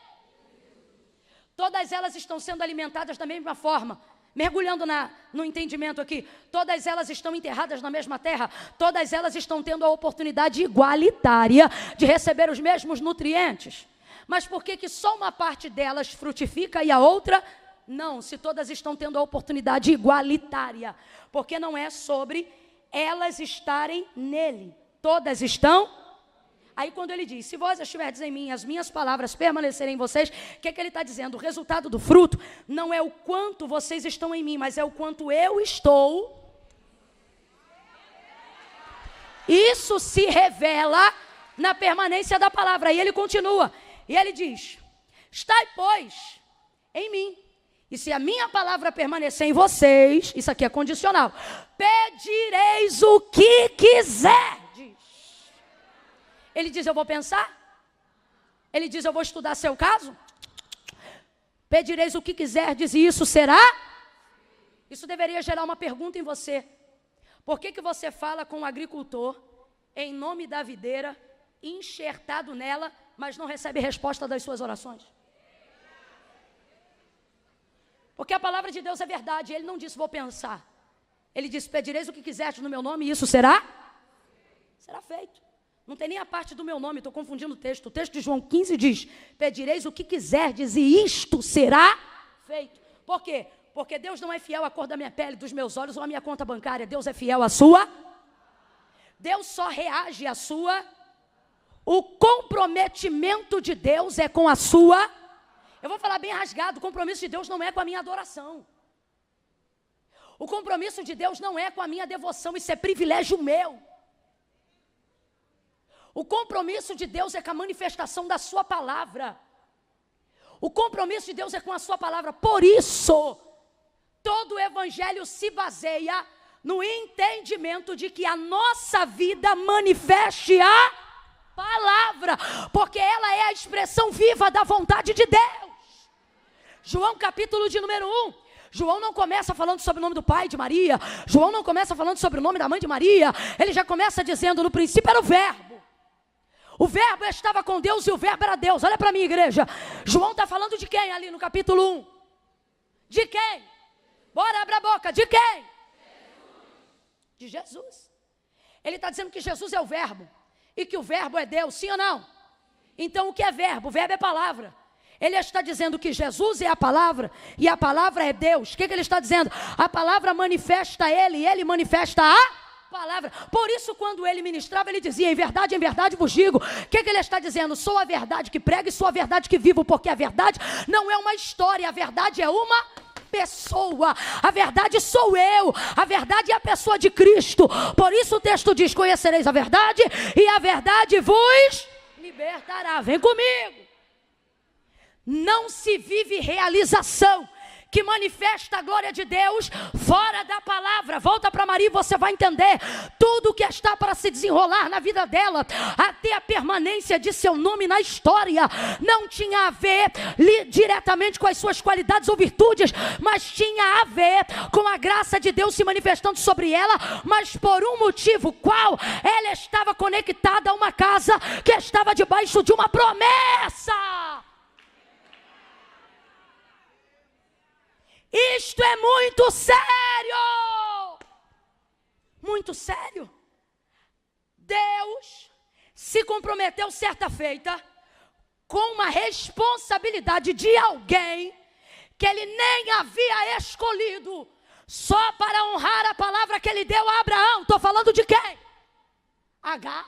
Todas elas estão sendo alimentadas da mesma forma. Mergulhando no entendimento aqui, todas elas estão enterradas na mesma terra, todas elas estão tendo a oportunidade igualitária de receber os mesmos nutrientes. Mas por que só uma parte delas frutifica e a outra não? Se todas estão tendo a oportunidade igualitária, porque não é sobre elas estarem nele, todas estão. Aí quando ele diz: se vós estiverdes em mim, as minhas palavras permanecerem em vocês, o que ele está dizendo? O resultado do fruto não é o quanto vocês estão em mim, mas é o quanto eu estou. Isso se revela na permanência da palavra. E ele continua, e ele diz: estai, pois, em mim, e se a minha palavra permanecer em vocês, isso aqui é condicional, pedireis o que quiserdes. Ele diz: eu vou pensar. Ele diz: eu vou estudar seu caso. Pedireis o que quiserdes e isso será. Isso deveria gerar uma pergunta em você. Por que você fala com o agricultor em nome da videira, enxertado nela, mas não recebe resposta das suas orações? Porque a palavra de Deus é verdade. Ele não disse: vou pensar. Ele disse: pedireis o que quiserdes no meu nome e isso será feito. Não tem nem a parte do meu nome, estou confundindo o texto. O texto de João 15 diz: pedireis o que quiserdes e isto será feito. Por quê? Porque Deus não é fiel à cor da minha pele, dos meus olhos ou à minha conta bancária. Deus é fiel à sua. Deus só reage à sua. O comprometimento de Deus é com a sua. Eu vou falar bem rasgado: o compromisso de Deus não é com a minha adoração. O compromisso de Deus não é com a minha devoção, isso é privilégio meu. O compromisso de Deus é com a manifestação da sua palavra. O compromisso de Deus é com a sua palavra. Por isso, todo o evangelho se baseia no entendimento de que a nossa vida manifeste a palavra, porque ela é a expressão viva da vontade de Deus. João capítulo de número 1. João não começa falando sobre o nome do pai de Maria. João não começa falando sobre o nome da mãe de Maria. Ele já começa dizendo: no princípio era o verbo. O verbo estava com Deus e o verbo era Deus. Olha para mim, igreja. João está falando de quem ali no capítulo 1? De quem? Bora, abra a boca. De quem? Jesus. De Jesus. Ele está dizendo que Jesus é o verbo e que o verbo é Deus, sim ou não? Então o que é verbo? O verbo é palavra. Ele está dizendo que Jesus é a palavra e a palavra é Deus. O que ele está dizendo? A palavra manifesta ele e ele manifesta a palavra. Por isso, quando ele ministrava, ele dizia: em verdade vos digo. O que ele está dizendo? Sou a verdade que prego e sou a verdade que vivo, porque a verdade não é uma história, a verdade é uma pessoa. A verdade sou eu, a verdade é a pessoa de Cristo. Por isso o texto diz: conhecereis a verdade e a verdade vos libertará. Vem comigo. Não se vive realização que manifesta a glória de Deus fora da palavra. Volta para Maria e você vai entender tudo que está para se desenrolar na vida dela, até a permanência de seu nome na história. Não tinha a ver diretamente com as suas qualidades ou virtudes, mas tinha a ver com a graça de Deus se manifestando sobre ela, mas por um motivo: qual? Ela estava conectada a uma casa que estava debaixo de uma promessa. Isto é muito sério. muito sério. Deus se comprometeu certa feita com uma responsabilidade de alguém que ele nem havia escolhido, só para honrar a palavra que ele deu a Abraão. Estou falando de quem? Agar.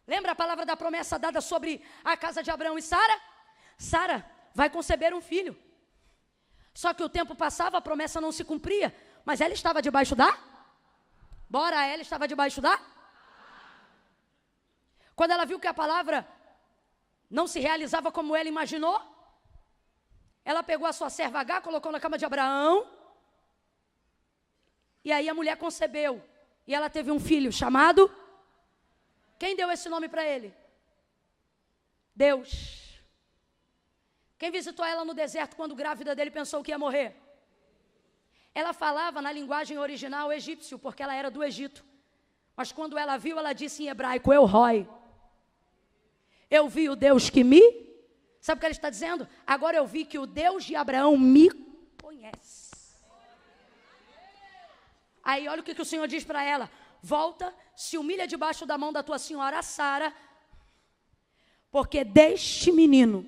Lembra a palavra da promessa dada sobre a casa de Abraão e Sara? Sara vai conceber um filho. Só que o tempo passava, a promessa não se cumpria, mas ela estava debaixo da? Bora, ela estava debaixo da? Quando ela viu que a palavra não se realizava como ela imaginou, ela pegou a sua serva Agar, colocou na cama de Abraão, e aí a mulher concebeu, e ela teve um filho chamado, quem deu esse nome para ele? Deus. Quem visitou ela no deserto quando grávida dele pensou que ia morrer? Ela falava na linguagem original egípcio, porque ela era do Egito, mas quando ela viu, ela disse em hebraico, Eu Roi. Eu vi o Deus que me... Sabe o que ela está dizendo? Agora eu vi que o Deus de Abraão me conhece. Aí olha o que o Senhor diz para ela. Volta, se humilha debaixo da mão da tua senhora Sara, porque deste menino,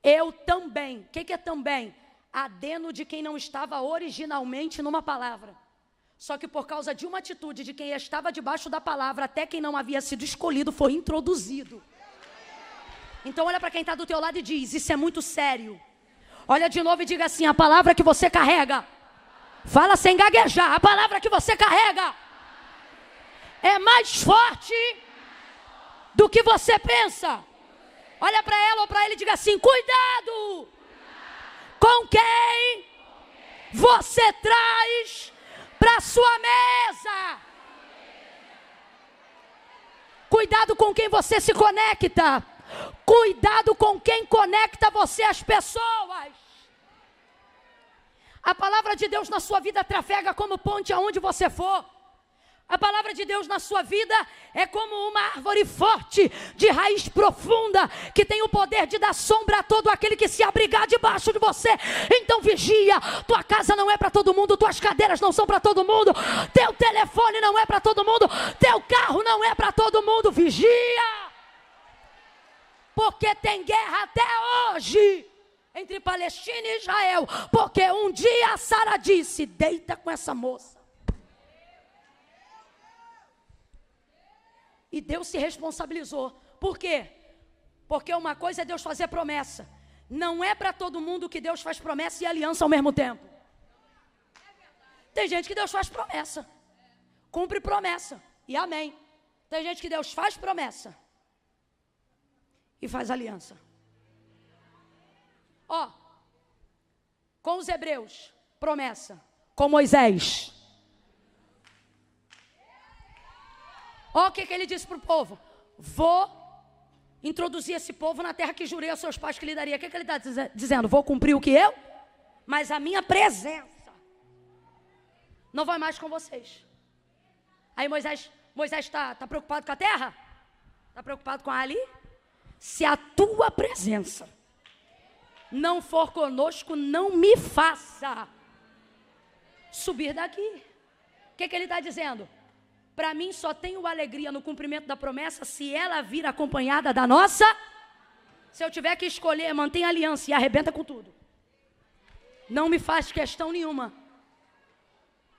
eu também, o que é também? Adeno de quem não estava originalmente numa palavra. Só que por causa de uma atitude de quem estava debaixo da palavra, até quem não havia sido escolhido, foi introduzido. Então olha para quem está do teu lado e diz, isso é muito sério. Olha de novo e diga assim, a palavra que você carrega, fala sem gaguejar, a palavra que você carrega é mais forte do que você pensa. Olha para ela ou para ele e diga assim, cuidado com quem você traz para a sua mesa. Cuidado com quem você se conecta. Cuidado com quem conecta você às pessoas. A palavra de Deus na sua vida trafega como ponte aonde você for. A palavra de Deus na sua vida é como uma árvore forte, de raiz profunda, que tem o poder de dar sombra a todo aquele que se abrigar debaixo de você. Então vigia, tua casa não é para todo mundo, tuas cadeiras não são para todo mundo, teu telefone não é para todo mundo, teu carro não é para todo mundo, vigia. Porque tem guerra até hoje entre Palestina e Israel, porque um dia Sara disse, deita com essa moça. E Deus se responsabilizou. Por quê? Porque uma coisa é Deus fazer promessa. Não é para todo mundo que Deus faz promessa e aliança ao mesmo tempo. Tem gente que Deus faz promessa, cumpre promessa, e amém. Tem gente que Deus faz promessa e faz aliança. Ó, com os hebreus, promessa. Com Moisés, ó, o que ele disse para o povo? Vou introduzir esse povo na terra que jurei aos seus pais que lhe daria. O que ele está dizendo? Vou cumprir o que eu? Mas a minha presença não vai mais com vocês. Aí Moisés está preocupado com a terra? Está preocupado com a ali? Se a tua presença não for conosco, não me faça subir daqui. O que ele está dizendo? Para mim só tenho alegria no cumprimento da promessa se ela vir acompanhada da nossa. Se eu tiver que escolher, mantém a aliança e arrebenta com tudo. Não me faz questão nenhuma.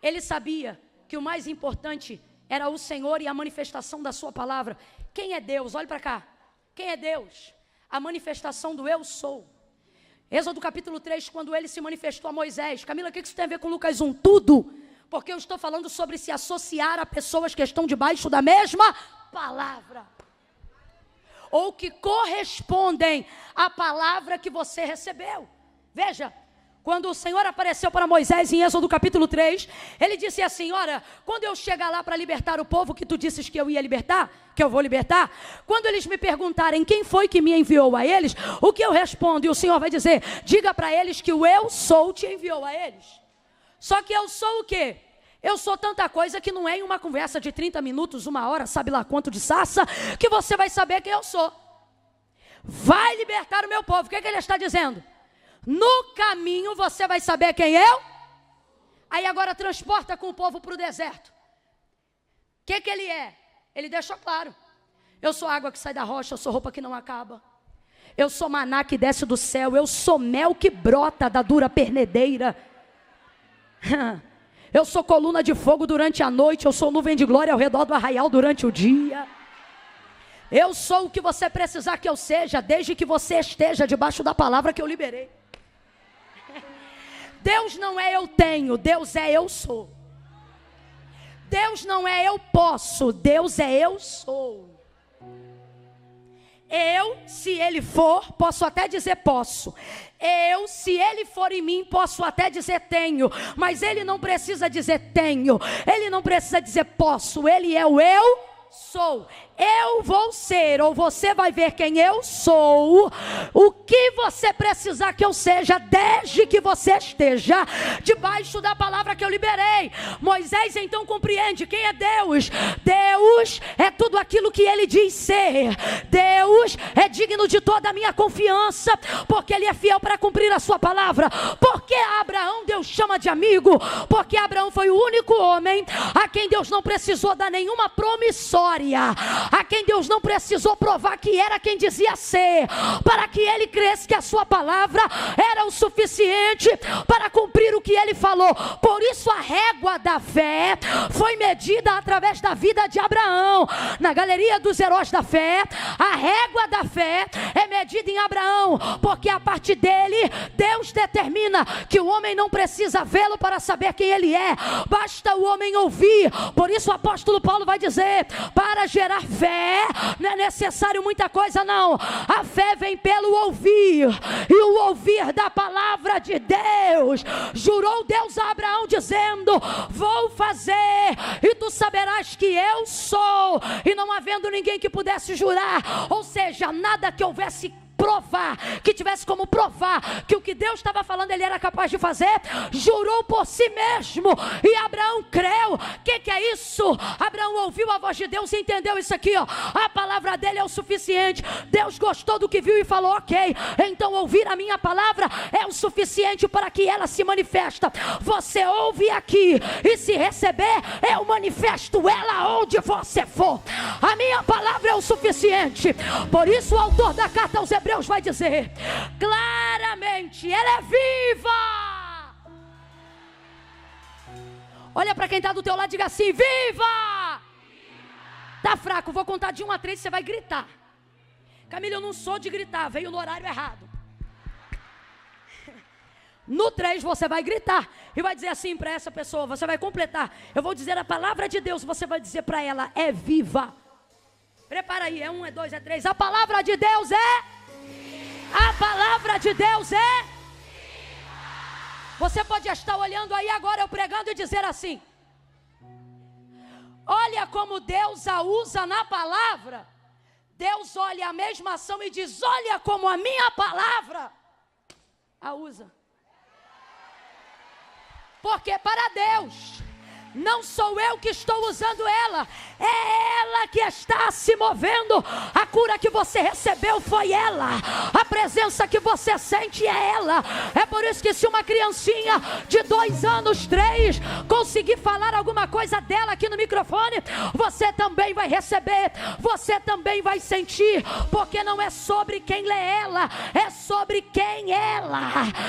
Ele sabia que o mais importante era o Senhor e a manifestação da sua palavra. Quem é Deus? Olha para cá. Quem é Deus? A manifestação do eu sou. Êxodo capítulo 3, quando ele se manifestou a Moisés. Camila, o que isso tem a ver com Lucas 1? Tudo. Porque eu estou falando sobre se associar a pessoas que estão debaixo da mesma palavra. Ou que correspondem à palavra que você recebeu. Veja, quando o Senhor apareceu para Moisés em Êxodo capítulo 3, ele disse assim, olha, quando eu chegar lá para libertar o povo que tu disses que eu ia libertar, que eu vou libertar, quando eles me perguntarem quem foi que me enviou a eles, o que eu respondo? E o Senhor vai dizer, diga para eles que o eu sou te enviou a eles. Só que eu sou o quê? Eu sou tanta coisa que não é em uma conversa de 30 minutos, 1 hora, sabe lá quanto de sarça, que você vai saber quem eu sou. Vai libertar o meu povo. O que ele está dizendo? No caminho você vai saber quem eu? Aí agora transporta com o povo para o deserto. O que ele é? Ele deixou claro. Eu sou água que sai da rocha, eu sou roupa que não acaba. Eu sou maná que desce do céu, eu sou mel que brota da dura pernedeira. Eu sou coluna de fogo durante a noite, eu sou nuvem de glória ao redor do arraial durante o dia. Eu sou o que você precisar que eu seja, desde que você esteja debaixo da palavra que eu liberei. Deus não é eu tenho, Deus é eu sou. Deus não é eu posso, Deus é eu sou. Eu, se ele for, posso até dizer posso. Eu, se ele for em mim, posso até dizer tenho. Mas ele não precisa dizer tenho. Ele não precisa dizer posso. Ele é o eu sou. Eu vou ser, ou você vai ver quem eu sou. O que você precisar que eu seja, desde que você esteja debaixo da palavra que eu liberei. Moisés então compreende quem é Deus. Deus é tudo aquilo que ele diz ser. Deus é digno de toda a minha confiança, porque ele é fiel para cumprir a sua palavra. Porque Abraão Deus chama de amigo, porque Abraão foi o único homem a quem Deus não precisou dar nenhuma promissória, a quem Deus não precisou provar que era quem dizia ser, para que ele cresça que a sua palavra era o suficiente para cumprir o que ele falou. Por isso a régua da fé foi medida através da vida de Abraão. Na galeria dos heróis da fé, a régua da fé é medida em Abraão, porque a partir dele Deus determina que o homem não precisa vê-lo para saber quem ele é, basta o homem ouvir. Por isso o apóstolo Paulo vai dizer, para gerar fé não é necessário muita coisa não. A fé vem pelo ouvir, e o ouvir da palavra de Deus. Jurou Deus a Abraão dizendo, vou fazer e tu saberás que eu sou. E não havendo ninguém que pudesse jurar, ou seja, nada que houvesse provar, que tivesse como provar que o que Deus estava falando ele era capaz de fazer, jurou por si mesmo, e Abraão creu. O que é isso? Abraão ouviu a voz de Deus e entendeu isso aqui, ó. A palavra dele é o suficiente. Deus gostou do que viu e falou, ok, então ouvir a minha palavra é o suficiente para que ela se manifesta. Você ouve aqui, e se receber, eu manifesto ela onde você for. A minha palavra é o suficiente. Por isso o autor da carta aos Hebreus vai dizer claramente, ela é viva. Olha para quem está do teu lado e diga assim, viva. Tá fraco, vou contar de 1 a 3, você vai gritar. Camila, eu não sou de gritar, veio no horário errado. No 3 você vai gritar e vai dizer assim para essa pessoa, você vai completar. Eu vou dizer a palavra de Deus, você vai dizer para ela, é viva. Prepara aí, é 1, é 2, é 3. A palavra de Deus é... A palavra de Deus é... Você pode estar olhando aí agora eu pregando e dizer assim, olha como Deus a usa na palavra. Deus olha a mesma ação e diz, olha como a minha palavra a usa. Porque para Deus não sou eu que estou usando ela, é ela que está se movendo. A cura que você recebeu foi ela, a presença que você sente é ela. É por isso que se uma criancinha de 2 anos, 3 conseguir falar alguma coisa dela aqui no microfone, você também vai receber, você também vai sentir, porque não é sobre quem lê ela, é sobre quem ela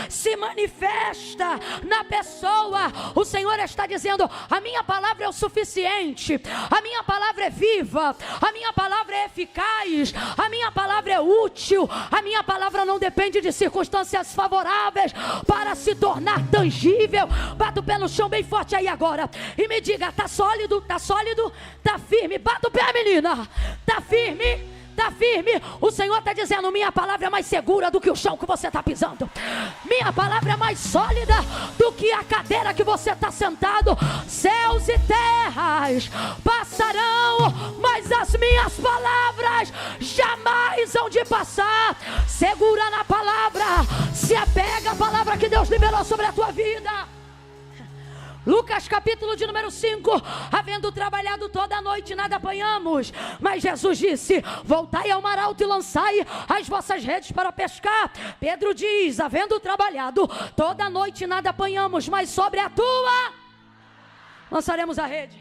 se manifesta na pessoa. O Senhor está dizendo, a minha palavra é o suficiente, a minha palavra é viva, a minha palavra é eficaz, a minha palavra é útil, a minha palavra não depende de circunstâncias favoráveis para se tornar tangível. Bata o pé no chão bem forte aí agora e me diga, tá sólido, tá firme. Bata o pé, menina, tá firme. Está firme, o Senhor está dizendo, minha palavra é mais segura do que o chão que você está pisando, minha palavra é mais sólida do que a cadeira que você está sentado. Céus e terras passarão, mas as minhas palavras jamais hão de passar. Segura na palavra, se apega à palavra que Deus liberou sobre a tua vida. Lucas capítulo de número 5, havendo trabalhado toda a noite, nada apanhamos, mas Jesus disse: voltai ao mar alto e lançai as vossas redes para pescar. Pedro diz: havendo trabalhado toda a noite, nada apanhamos, mas sobre a tua lançaremos a rede.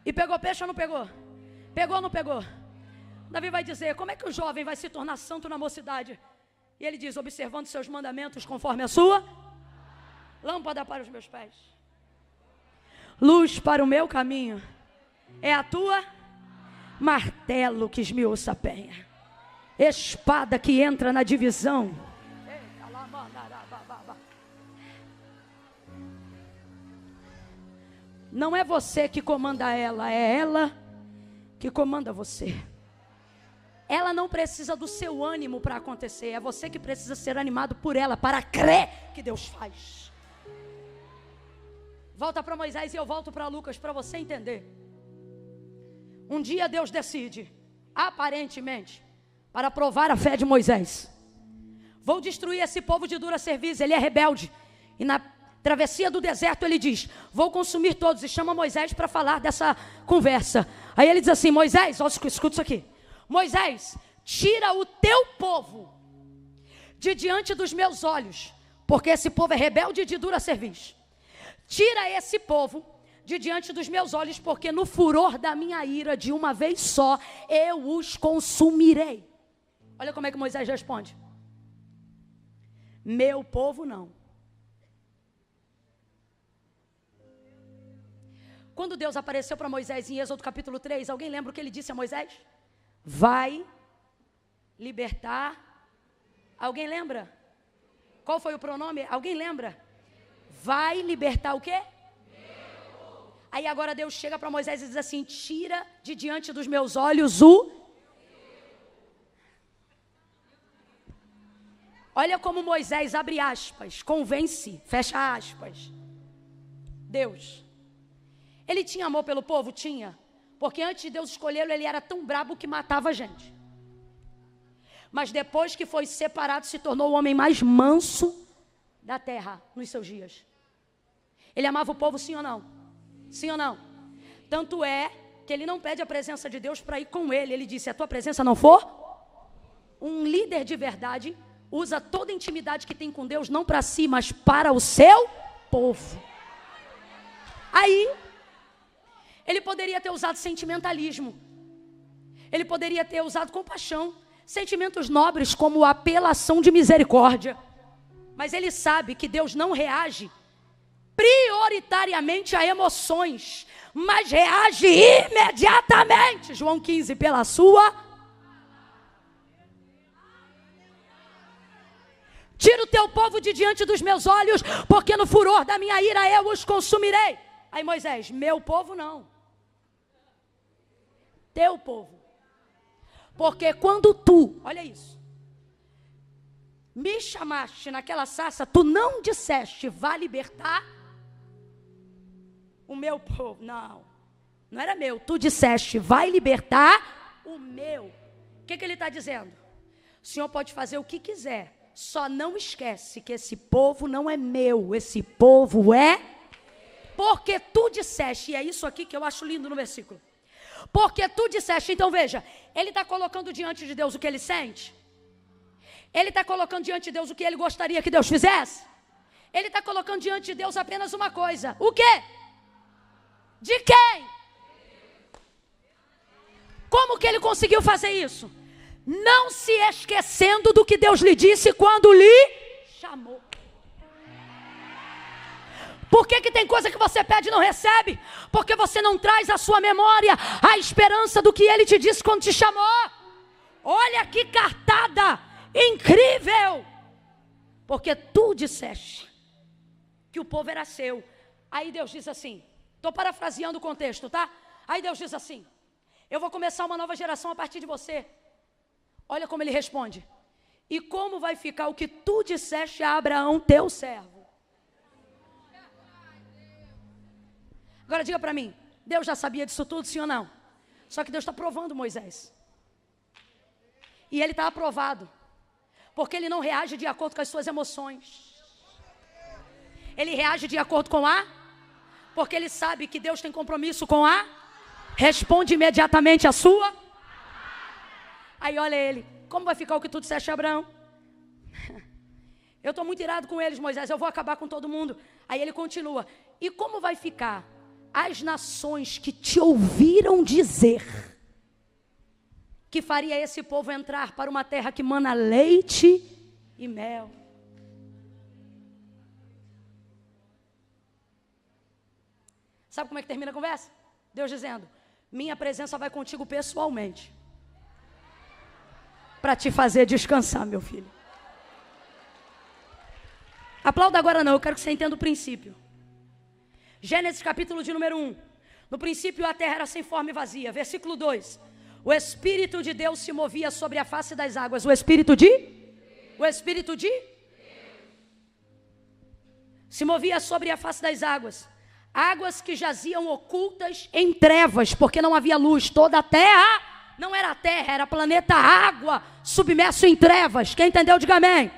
E pegou peixe ou não pegou? Pegou ou não pegou? Davi vai dizer: como é que o jovem vai se tornar santo na mocidade? E ele diz: observando seus mandamentos conforme a sua lâmpada para os meus pés, luz para o meu caminho, é a tua martelo que esmiuça a penha, espada que entra na divisão. Não é você que comanda ela, é ela que comanda você. Ela não precisa do seu ânimo para acontecer, é você que precisa ser animado por ela, para crer que Deus faz. Volta para Moisés e eu volto para Lucas, para você entender. Um dia Deus decide, aparentemente, para provar a fé de Moisés: vou destruir esse povo de dura cerviz, ele é rebelde. E na travessia do deserto ele diz: vou consumir todos. E chama Moisés para falar dessa conversa. Aí ele diz assim: Moisés, escuta isso aqui. Moisés, tira o teu povo de diante dos meus olhos, porque esse povo é rebelde e de dura cerviz. Tira esse povo de diante dos meus olhos, porque no furor da minha ira, de uma vez só, eu os consumirei. Olha como é que Moisés responde: meu povo não. Quando Deus apareceu para Moisés em Êxodo capítulo 3, alguém lembra o que ele disse a Moisés? Vai libertar. Alguém lembra? Qual foi o pronome? Alguém lembra? Vai libertar o quê? Aí agora Deus chega para Moisés e diz assim: tira de diante dos meus olhos o... Olha como Moisés, abre aspas, convence, fecha aspas, Deus. Ele tinha amor pelo povo? Tinha. Porque antes de Deus escolhê-lo, ele era tão brabo que matava a gente. Mas depois que foi separado, se tornou o homem mais manso da terra nos seus dias. Ele amava o povo, sim ou não? Sim ou não? Tanto é que ele não pede a presença de Deus para ir com ele. Ele disse: se a tua presença não for, um líder de verdade usa toda a intimidade que tem com Deus, não para si, mas para o seu povo. Aí ele poderia ter usado sentimentalismo, ele poderia ter usado compaixão, sentimentos nobres como apelação de misericórdia. Mas ele sabe que Deus não reage prioritariamente a emoções, mas reage imediatamente. João 15, pela sua... Tira o teu povo de diante dos meus olhos, porque no furor da minha ira eu os consumirei. Aí Moisés: meu povo não. Teu povo. Porque quando tu, olha isso, me chamaste naquela sarça, tu não disseste: vá libertar o meu povo. Não, não era meu. Tu disseste: vai libertar o meu. O que ele está dizendo? O Senhor pode fazer o que quiser, só não esquece que esse povo não é meu, esse povo é... Porque tu disseste, e é isso aqui que eu acho lindo no versículo. Porque tu disseste. Então veja, ele está colocando diante de Deus o que ele sente. Ele está colocando diante de Deus o que ele gostaria que Deus fizesse. Ele está colocando diante de Deus apenas uma coisa. O quê? De quem? Como que ele conseguiu fazer isso? Não se esquecendo do que Deus lhe disse quando lhe chamou. Por que tem coisa que você pede e não recebe? Porque você não traz à sua memória a esperança do que ele te disse quando te chamou. Olha que cartada incrível. Porque tu disseste que o povo era seu. Aí Deus diz assim, estou parafraseando o contexto, tá? Aí Deus diz assim: eu vou começar uma nova geração a partir de você. Olha como ele responde: e como vai ficar o que tu disseste a Abraão, teu servo? Agora diga para mim, Deus já sabia disso tudo, sim ou não? Só que Deus está provando Moisés. E ele está aprovado, porque ele não reage de acordo com as suas emoções. Ele reage de acordo com a, porque ele sabe que Deus tem compromisso com a, responde imediatamente a sua. Aí olha ele, como vai ficar o que tu disseste, Abraão? Eu estou muito irado com eles, Moisés, eu vou acabar com todo mundo. Aí ele continua, e como vai ficar as nações que te ouviram dizer que faria esse povo entrar para uma terra que mana leite e mel? Sabe como é que termina a conversa? Deus dizendo, minha presença vai contigo pessoalmente, para te fazer descansar, meu filho. Aplauda agora não, eu quero que você entenda o princípio. Gênesis capítulo de número 1. No princípio a terra era sem forma e vazia. Versículo 2. O Espírito de Deus se movia sobre a face das águas. O Espírito de? Se movia sobre a face das águas. Águas que jaziam ocultas em trevas, porque não havia luz. Toda a terra não era a terra, era planeta água, submerso em trevas. Quem entendeu, diga amém.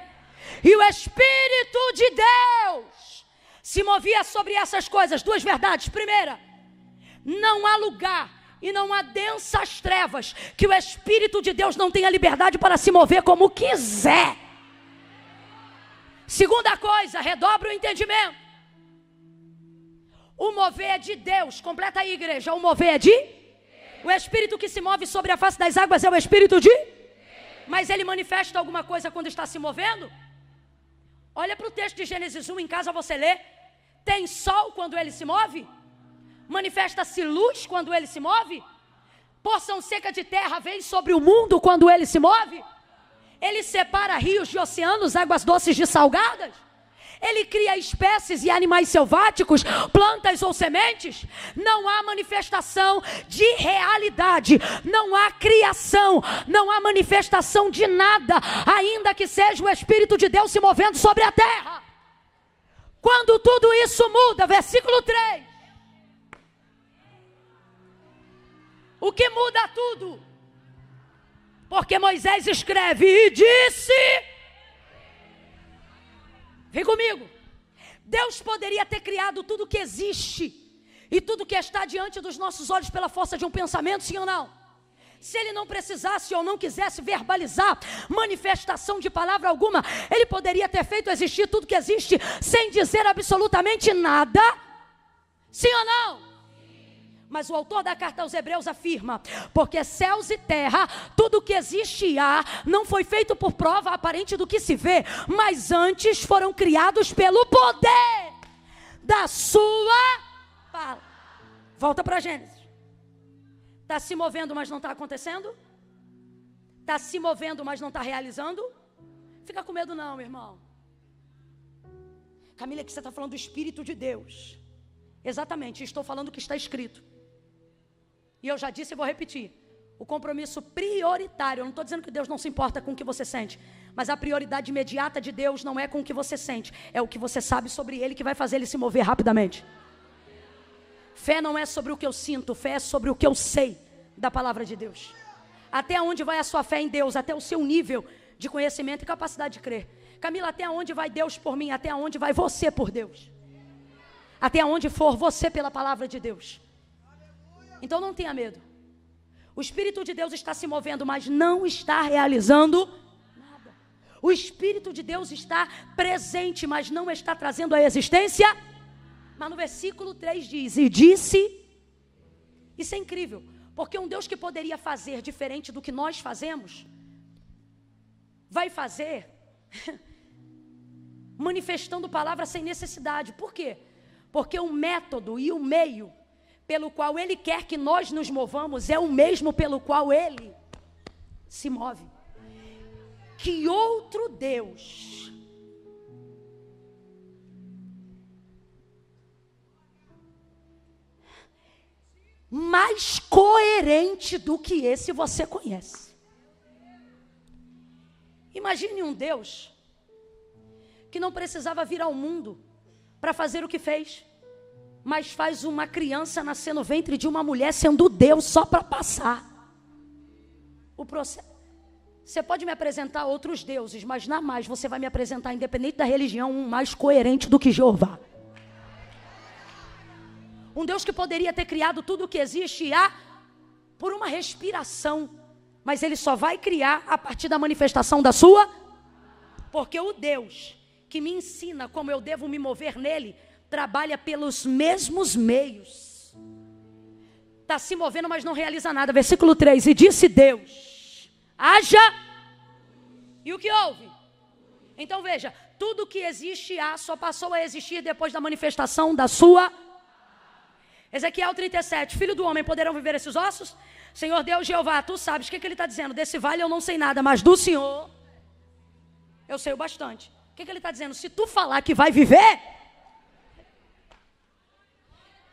E o Espírito de Deus se movia sobre essas coisas. Duas verdades. Primeira, não há lugar e não há densas trevas que o Espírito de Deus não tenha liberdade para se mover como quiser. Segunda coisa, redobra o entendimento. O mover é de Deus. Completa aí, igreja. O mover é de? O Espírito que se move sobre a face das águas é o Espírito de? Mas ele manifesta alguma coisa quando está se movendo? Olha para o texto de Gênesis 1, em casa você lê. Tem sol quando ele se move? Manifesta-se luz quando ele se move? Porção seca de terra vem sobre o mundo quando ele se move? Ele separa rios de oceanos, águas doces de salgadas? Ele cria espécies e animais selváticos, plantas ou sementes? Não há manifestação de realidade, não há criação, não há manifestação de nada, ainda que seja o Espírito de Deus se movendo sobre a terra. Quando tudo isso muda, versículo 3. O que muda tudo? Porque Moisés escreve e disse... Vem comigo. Deus poderia ter criado tudo que existe e tudo que está diante dos nossos olhos pela força de um pensamento, sim ou não? Se ele não precisasse ou não quisesse verbalizar manifestação de palavra alguma, ele poderia ter feito existir tudo que existe sem dizer absolutamente nada, sim ou não? Mas o autor da carta aos Hebreus afirma, porque céus e terra, tudo que existe e há, não foi feito por prova aparente do que se vê, mas antes foram criados pelo poder da sua palavra. Volta para Gênesis. Está se movendo, mas não está acontecendo? Está se movendo, mas não está realizando? Fica com medo não, meu irmão. Camila, que você está falando do Espírito de Deus. Exatamente, estou falando o que está escrito. E eu já disse e vou repetir. O compromisso prioritário, eu não estou dizendo que Deus não se importa com o que você sente, mas a prioridade imediata de Deus não é com o que você sente, é o que você sabe sobre Ele que vai fazer Ele se mover rapidamente. Fé não é sobre o que eu sinto, fé é sobre o que eu sei da palavra de Deus. Até onde vai a sua fé em Deus? Até o seu nível de conhecimento e capacidade de crer. Camila, até onde vai Deus por mim? Até onde vai você por Deus? Até onde for você pela palavra de Deus. Então não tenha medo. O Espírito de Deus está se movendo, mas não está realizando nada. O Espírito de Deus está presente, mas não está trazendo a existência. Mas no versículo 3 diz, e disse, isso é incrível, porque um Deus que poderia fazer diferente do que nós fazemos, vai fazer manifestando palavras sem necessidade. Por quê? Porque o método e o meio pelo qual Ele quer que nós nos movamos é o mesmo pelo qual Ele se move. Que outro Deus mais coerente do que esse você conhece? Imagine um Deus que não precisava vir ao mundo para fazer o que fez, mas faz uma criança nascer no ventre de uma mulher sendo Deus só para passar o processo. Você pode me apresentar outros deuses, mas jamais você vai me apresentar, independente da religião, um mais coerente do que Jeová. Um Deus que poderia ter criado tudo o que existe e há por uma respiração. Mas Ele só vai criar a partir da manifestação da sua. Porque o Deus que me ensina como eu devo me mover nele, trabalha pelos mesmos meios. Está se movendo, mas não realiza nada. Versículo 3. E disse Deus: haja. E o que houve? Então veja, tudo que existe há só passou a existir depois da manifestação da sua. Ezequiel 37, filho do homem, poderão viver esses ossos? Senhor Deus Jeová, tu sabes o que ele está dizendo? Desse vale eu não sei nada, mas do Senhor eu sei o bastante. O que ele está dizendo? Se tu falar que vai viver,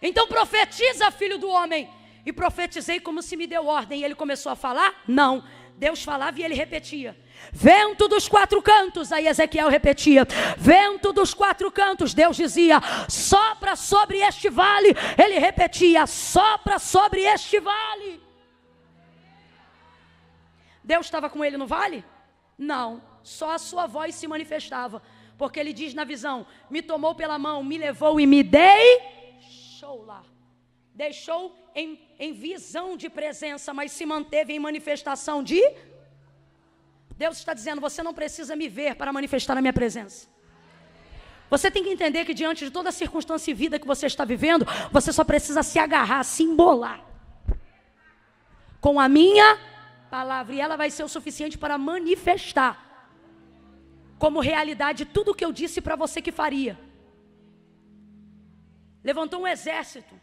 então profetiza, filho do homem. E profetizei como se me deu ordem. E ele começou a falar? Não. Deus falava e ele repetia. Vento dos quatro cantos. Aí Ezequiel repetia. Vento dos quatro cantos. Deus dizia: sopra sobre este vale. Ele repetia: sopra sobre este vale. Deus estava com ele no vale? Não. Só a sua voz se manifestava. Porque ele diz na visão: me tomou pela mão, me levou e me deixou lá. Deixou em visão de presença, mas se manteve em manifestação de... Deus está dizendo: você não precisa me ver para manifestar a minha presença. Você tem que entender que diante de toda a circunstância e vida que você está vivendo, você só precisa se agarrar, se embolar com a minha palavra, e ela vai ser o suficiente para manifestar como realidade tudo o que eu disse para você que faria. Levantou um exército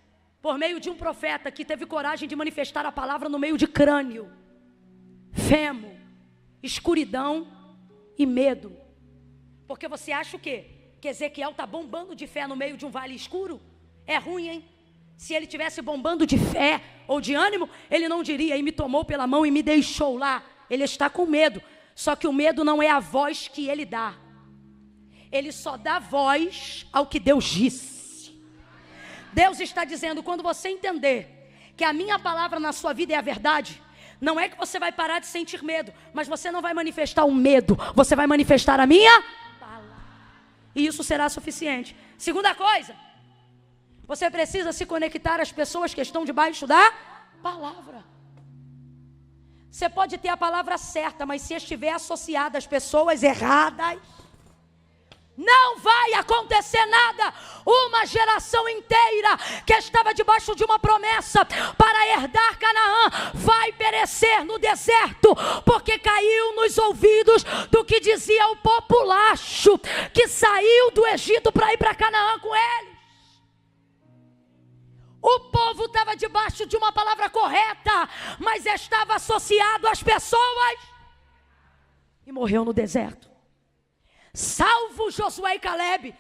por meio de um profeta que teve coragem de manifestar a palavra no meio de crânio, femo, escuridão e medo. Porque você acha o quê? Que Ezequiel está bombando de fé no meio de um vale escuro? É ruim, hein? Se ele tivesse bombando de fé ou de ânimo, ele não diria: e me tomou pela mão e me deixou lá. Ele está com medo. Só que o medo não é a voz que ele dá. Ele só dá voz ao que Deus disse. Deus está dizendo: quando você entender que a minha palavra na sua vida é a verdade, não é que você vai parar de sentir medo, mas você não vai manifestar o medo, você vai manifestar a minha palavra. E isso será suficiente. Segunda coisa, você precisa se conectar às pessoas que estão debaixo da palavra. Você pode ter a palavra certa, mas se estiver associada às pessoas erradas, não vai acontecer nada. Uma geração inteira que estava debaixo de uma promessa para herdar Canaã vai perecer no deserto, porque caiu nos ouvidos do que dizia o populacho que saiu do Egito para ir para Canaã com eles. O povo estava debaixo de uma palavra correta, mas estava associado às pessoas e morreu no deserto. Salvo Josué e Calebe,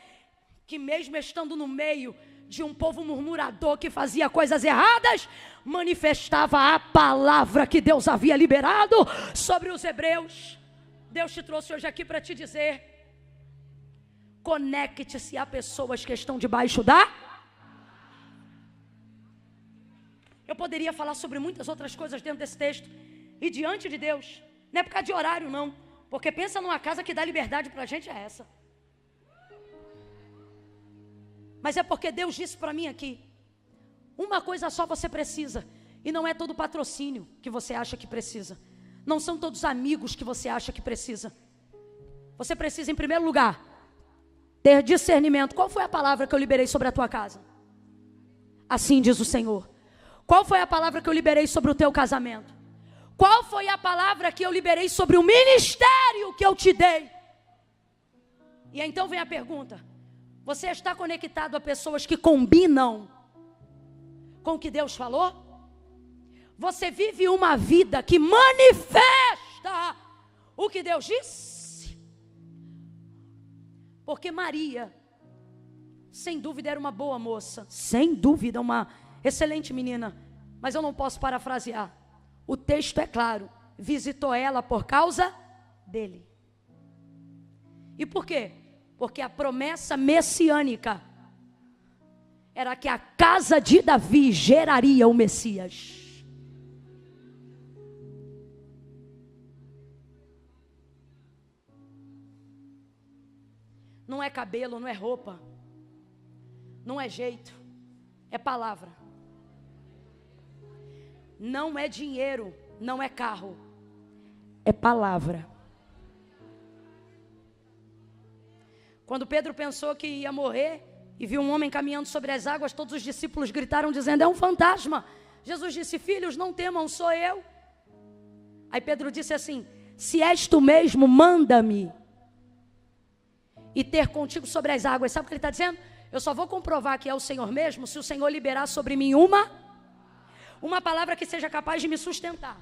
que mesmo estando no meio de um povo murmurador que fazia coisas erradas, manifestava a palavra que Deus havia liberado sobre os hebreus. Deus te trouxe hoje aqui para te dizer: conecte-se a pessoas que estão debaixo da... Eu poderia falar sobre muitas outras coisas dentro desse texto, e diante de Deus, não é por causa de horário não, porque pensa numa casa que dá liberdade para a gente, é essa. Mas é porque Deus disse para mim aqui: uma coisa só você precisa, e não é todo patrocínio que você acha que precisa, não são todos amigos que você acha que precisa. Você precisa, em primeiro lugar, ter discernimento. Qual foi a palavra que eu liberei sobre a tua casa? Assim diz o Senhor. Qual foi a palavra que eu liberei sobre o teu casamento? Qual foi a palavra que eu liberei sobre o ministério que eu te dei? E aí, então vem a pergunta: você está conectado a pessoas que combinam com o que Deus falou? Você vive uma vida que manifesta o que Deus disse? Porque Maria, sem dúvida, era uma boa moça, sem dúvida, uma excelente menina, mas eu não posso parafrasear. O texto é claro: visitou ela por causa dele. E por quê? Porque a promessa messiânica era que a casa de Davi geraria o Messias. Não é cabelo, não é roupa, não é jeito, é palavra. Não é dinheiro, não é carro, é palavra. Quando Pedro pensou que ia morrer e viu um homem caminhando sobre as águas, todos os discípulos gritaram dizendo: é um fantasma. Jesus disse: filhos, não temam, sou eu. Aí Pedro disse assim: se és tu mesmo, manda-me e ter contigo sobre as águas. Sabe o que ele está dizendo? Eu só vou comprovar que é o Senhor mesmo se o Senhor liberar sobre mim uma palavra que seja capaz de me sustentar.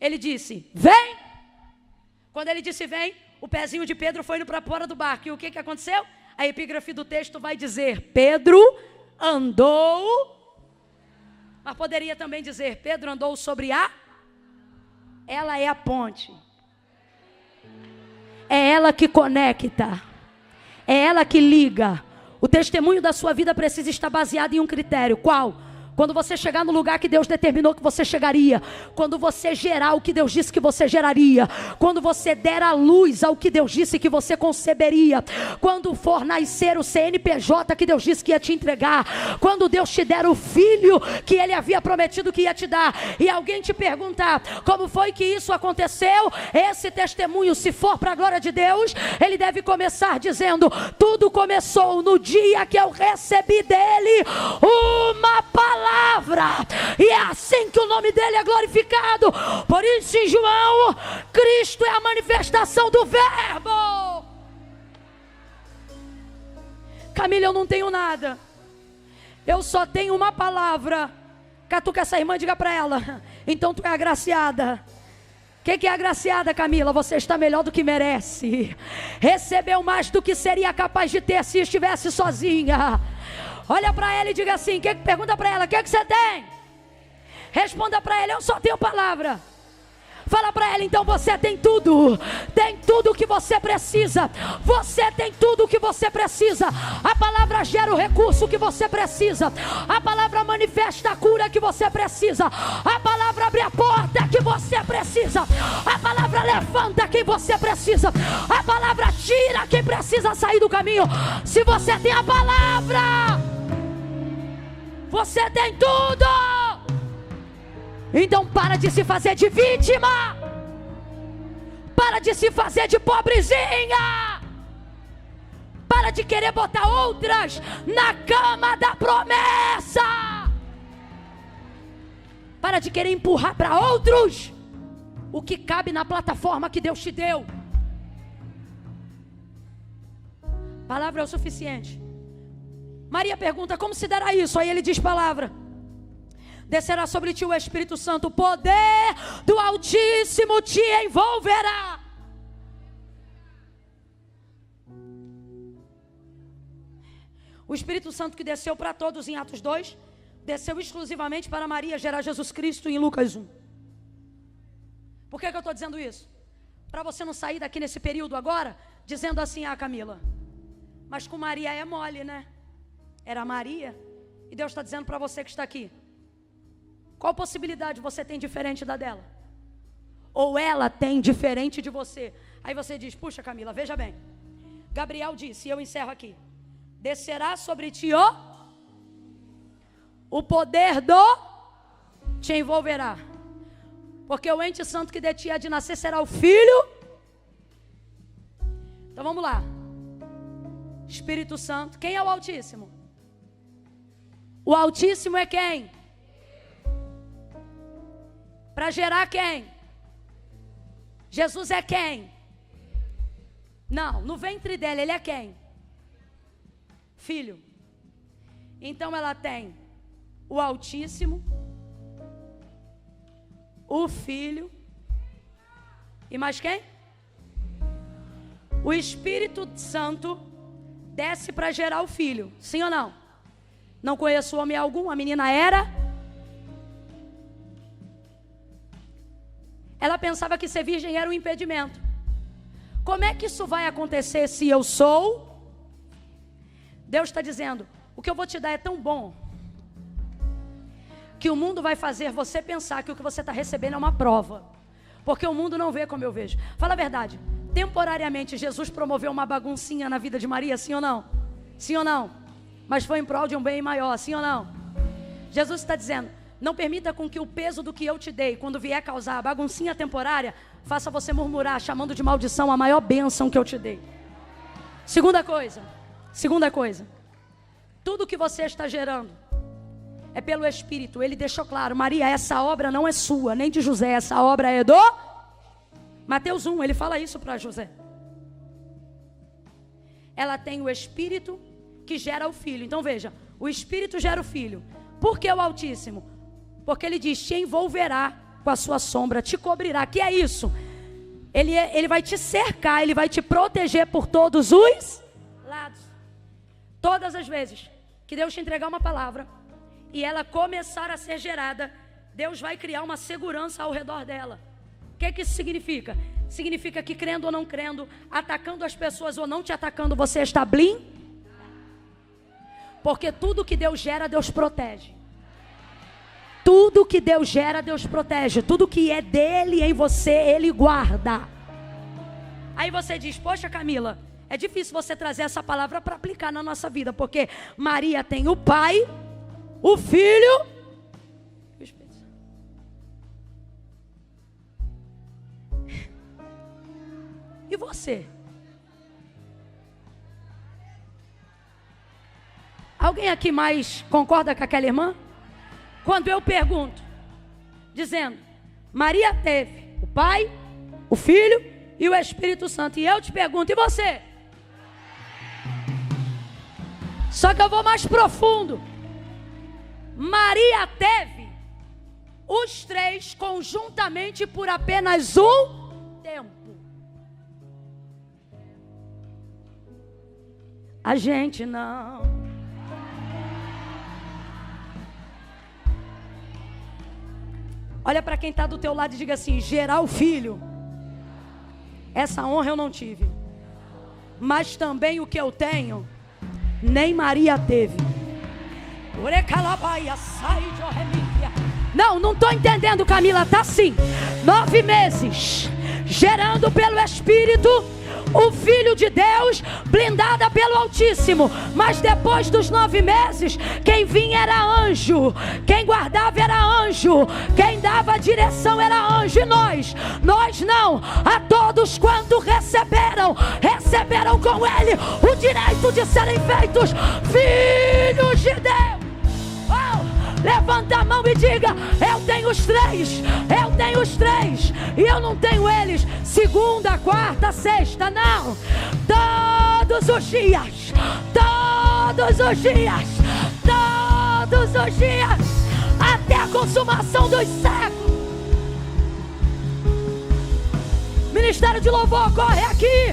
Ele disse: vem. Quando ele disse vem, o pezinho de Pedro foi indo para fora do barco. E o que aconteceu? A epígrafe do texto vai dizer: Pedro andou. Mas poderia também dizer: Pedro andou sobre ela é a ponte. É ela que conecta. É ela que liga. O testemunho da sua vida precisa estar baseado em um critério. Qual? Quando você chegar no lugar que Deus determinou que você chegaria. Quando você gerar o que Deus disse que você geraria. Quando você der a luz ao que Deus disse que você conceberia. Quando for nascer o CNPJ que Deus disse que ia te entregar. Quando Deus te der o filho que Ele havia prometido que ia te dar. E alguém te perguntar: como foi que isso aconteceu? Esse testemunho, se for para a glória de Deus, ele deve começar dizendo: tudo começou no dia que eu recebi dele uma palavra. E é assim que o nome dele é glorificado. Por isso em João, Cristo é a manifestação do verbo. Camila, eu não tenho nada, eu só tenho uma palavra. Catuca essa irmã, diga para ela: então tu é agraciada. O que é agraciada, Camila? Você está melhor do que merece. Recebeu mais do que seria capaz de ter se estivesse sozinha. Olha para ela e diga assim, pergunta para ela: o que você tem? Responda para ela: eu só tenho palavra. Fala para ela: então você tem tudo o que você precisa. Você tem tudo o que você precisa. A palavra gera o recurso que você precisa. A palavra manifesta a cura que você precisa. A palavra abre a porta que você precisa. A palavra levanta quem você precisa. A palavra tira quem precisa sair do caminho. Se você tem a palavra, você tem tudo. Então para de se fazer de vítima. Para de se fazer de pobrezinha. Para de querer botar outras na cama da promessa. Para de querer empurrar para outros o que cabe na plataforma que Deus te deu. Palavra é o suficiente. Maria pergunta: como se dará isso? Aí ele diz: palavra. Descerá sobre ti o Espírito Santo, o poder do Altíssimo te envolverá. O Espírito Santo que desceu para todos em Atos 2, desceu exclusivamente para Maria gerar Jesus Cristo em Lucas 1. Por que eu estou dizendo isso? Para você não sair daqui nesse período agora, dizendo assim: ah, Camila, mas com Maria é mole, né? Era Maria. E Deus está dizendo para você que está aqui: qual possibilidade você tem diferente da dela? Ou ela tem diferente de você? Aí você diz: puxa, Camila, veja bem. Gabriel disse, e eu encerro aqui: descerá sobre ti o poder do te envolverá. Porque o ente santo que de ti há de nascer será o filho. Então vamos lá. Espírito Santo. Quem é o Altíssimo? O Altíssimo é quem? Para gerar quem? Jesus é quem? Não, no ventre dela ele é quem? Filho. Então ela tem o Altíssimo, o Filho e mais quem? O Espírito Santo desce para gerar o Filho. Sim ou não? Não conheço homem algum, a menina era. Ela pensava que ser virgem era um impedimento. Como é que isso vai acontecer se eu sou? Deus está dizendo: o que eu vou te dar é tão bom que o mundo vai fazer você pensar que o que você está recebendo é uma prova. Porque o mundo não vê como eu vejo. Fala a verdade. Temporariamente Jesus promoveu uma baguncinha na vida de Maria, sim ou não? Sim ou não? mas foi em prol de um bem maior, sim ou não? Jesus está dizendo, não permita com que o peso do que eu te dei, quando vier causar a baguncinha temporária, faça você murmurar, chamando de maldição a maior bênção que eu te dei. Segunda coisa, tudo que você está gerando é pelo Espírito. Ele deixou claro, Maria, essa obra não é sua, nem de José, essa obra é do... Mateus 1, ele fala isso para José. Ela tem o Espírito que gera o Filho. Então veja, o Espírito gera o Filho. Por que o Altíssimo? Porque ele diz, te envolverá com a sua sombra, te cobrirá. Que é isso? Ele vai te cercar, ele vai te proteger por todos os lados. Todas as vezes que Deus te entregar uma palavra e ela começar a ser gerada, Deus vai criar uma segurança ao redor dela. O que isso significa? Significa que crendo ou não crendo, atacando as pessoas ou não te atacando, você está blindado. Porque tudo que Deus gera, Deus protege. Tudo que Deus gera, Deus protege. Tudo que é dele em você, ele guarda. Aí você diz, poxa Camila, é difícil você trazer essa palavra para aplicar na nossa vida, porque Maria tem o Pai, o Filho e o Espírito Santo. E você? Alguém aqui mais concorda com aquela irmã? Quando eu pergunto, dizendo, Maria teve o Pai, o Filho e o Espírito Santo. E eu te pergunto, e você? Só que eu vou mais profundo. Maria teve os três conjuntamente por apenas um tempo. A gente não. Olha para quem está do teu lado e diga assim, gerar o filho. Essa honra eu não tive. Mas também o que eu tenho, nem Maria teve. Não estou entendendo, Camila, tá assim. 9 meses, gerando pelo Espírito, o Filho de Deus, blindada pelo Altíssimo. Mas depois dos 9 meses, quem vinha era anjo, quem guardava era anjo, quem dava direção era anjo. E nós não. A todos quanto receberam com ele o direito de serem feitos filhos de Deus. Levanta a mão e diga, eu tenho os três, e eu não tenho eles segunda, quarta, sexta, não. Todos os dias, até a consumação dos séculos. Ministério de Louvor, corre aqui.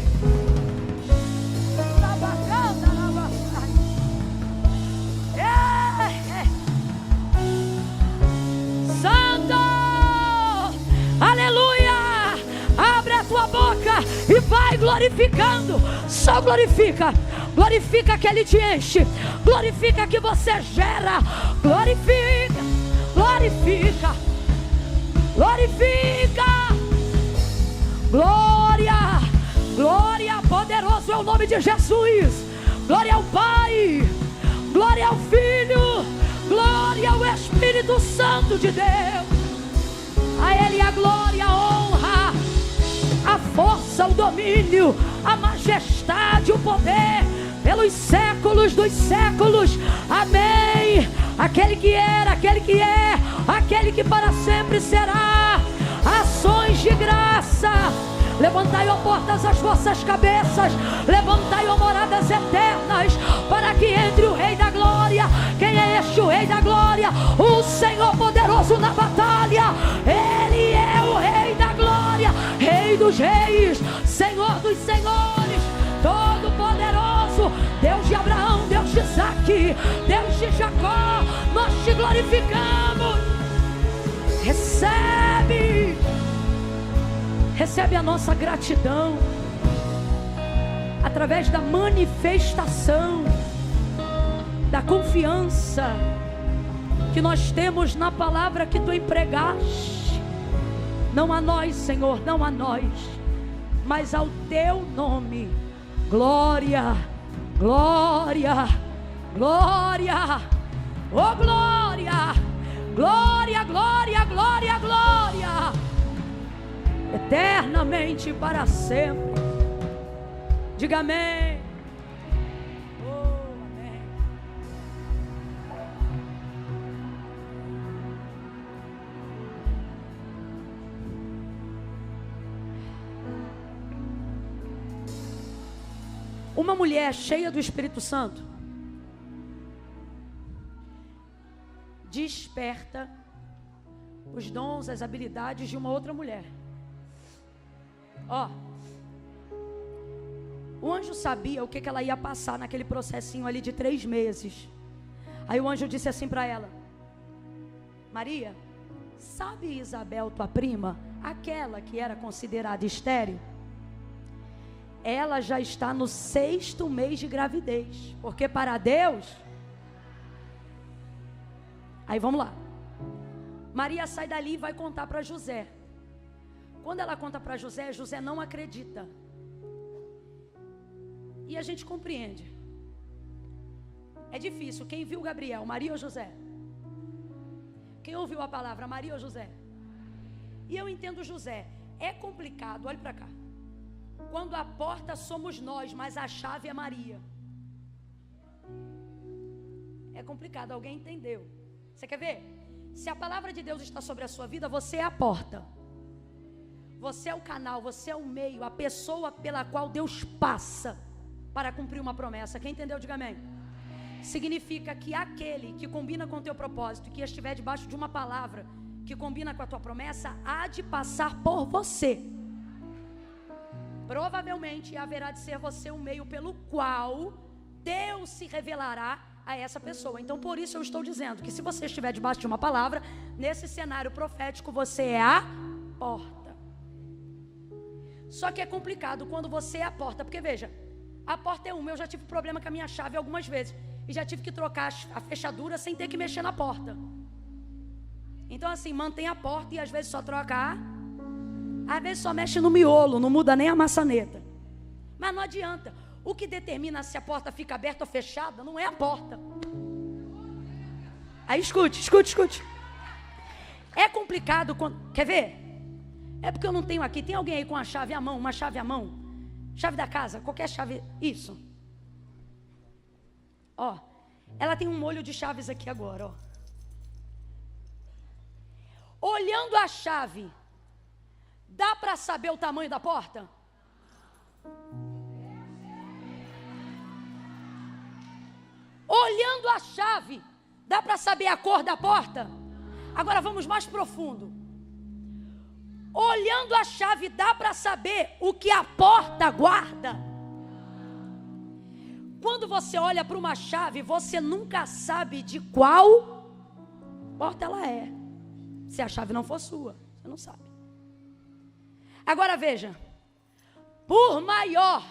Aleluia! Abre a tua boca e vai glorificando. Só glorifica. Glorifica que ele te enche. Glorifica que você gera. Glorifica. Glória, poderoso é o nome de Jesus. Glória ao Pai. Glória ao Filho. Glória ao Espírito Santo de Deus. A Ele a glória, a honra, a força, o domínio, a majestade, o poder, pelos séculos dos séculos. Amém. Aquele que era, aquele que é, aquele que para sempre será. Ações de graça. Levantai, ó portas, as vossas cabeças. Levantai, ó moradas eternas, para que entre o Rei da Glória. Quem é este o Rei da Glória? O Senhor poderoso na batalha. Ele é o Rei da Glória, Rei dos reis, Senhor dos senhores, todo poderoso, Deus de Abraão, Deus de Isaque, Deus de Jacó. Nós te glorificamos. Recebe a nossa gratidão através da manifestação da confiança que nós temos na palavra que tu empregaste. Não a nós, Senhor, não a nós, mas ao teu nome. Glória, glória, Glória, oh glória, glória, glória, glória, glória, eternamente para sempre. Diga amém. Oh, amém. Uma mulher cheia do Espírito Santo desperta os dons, as habilidades de uma outra mulher. Ó, o anjo sabia o que ela ia passar naquele processinho ali de 3 meses. Aí o anjo disse assim para ela: Maria, sabe Isabel, tua prima, aquela que era considerada estéril? Ela já está no 6º mês de gravidez, porque para Deus... Aí vamos lá. Maria sai dali e vai contar para José. Quando ela conta para José, José não acredita. E a gente compreende. É difícil. Quem viu Gabriel, Maria ou José? Quem ouviu a palavra, Maria ou José? E eu entendo José. É complicado, olhe para cá. Quando a porta somos nós, mas a chave é Maria. É complicado, alguém entendeu? Você quer ver? Se a palavra de Deus está sobre a sua vida, você é a porta. Você é o canal, você é o meio, a pessoa pela qual Deus passa para cumprir uma promessa. Quem entendeu, diga amém. Significa que aquele que combina com o teu propósito, que estiver debaixo de uma palavra que combina com a tua promessa, há de passar por você. Provavelmente haverá de ser você o meio pelo qual Deus se revelará a essa pessoa. Então por isso eu estou dizendo que se você estiver debaixo de uma palavra, nesse cenário profético você é a porta. Só que é complicado quando você é a porta, porque veja, a porta é uma. Eu já tive problema com a minha chave algumas vezes e já tive que trocar a fechadura sem ter que mexer na porta. Então assim, mantém a porta e às vezes só troca às vezes só mexe no miolo, não muda nem a maçaneta. Mas não adianta. O que determina se a porta fica aberta ou fechada não é a porta. Aí escute. É complicado quando... Quer ver? É porque eu não tenho aqui. Tem alguém aí com a chave à mão? Uma chave à mão? Chave da casa, qualquer chave. Isso. Ó, ela tem um molho de chaves aqui agora, ó. Olhando a chave, dá para saber o tamanho da porta? Olhando a chave, dá para saber a cor da porta? Agora vamos mais profundo. Olhando a chave, dá para saber o que a porta guarda? Quando você olha para uma chave, você nunca sabe de qual porta ela é. Se a chave não for sua, você não sabe. Agora veja, por maior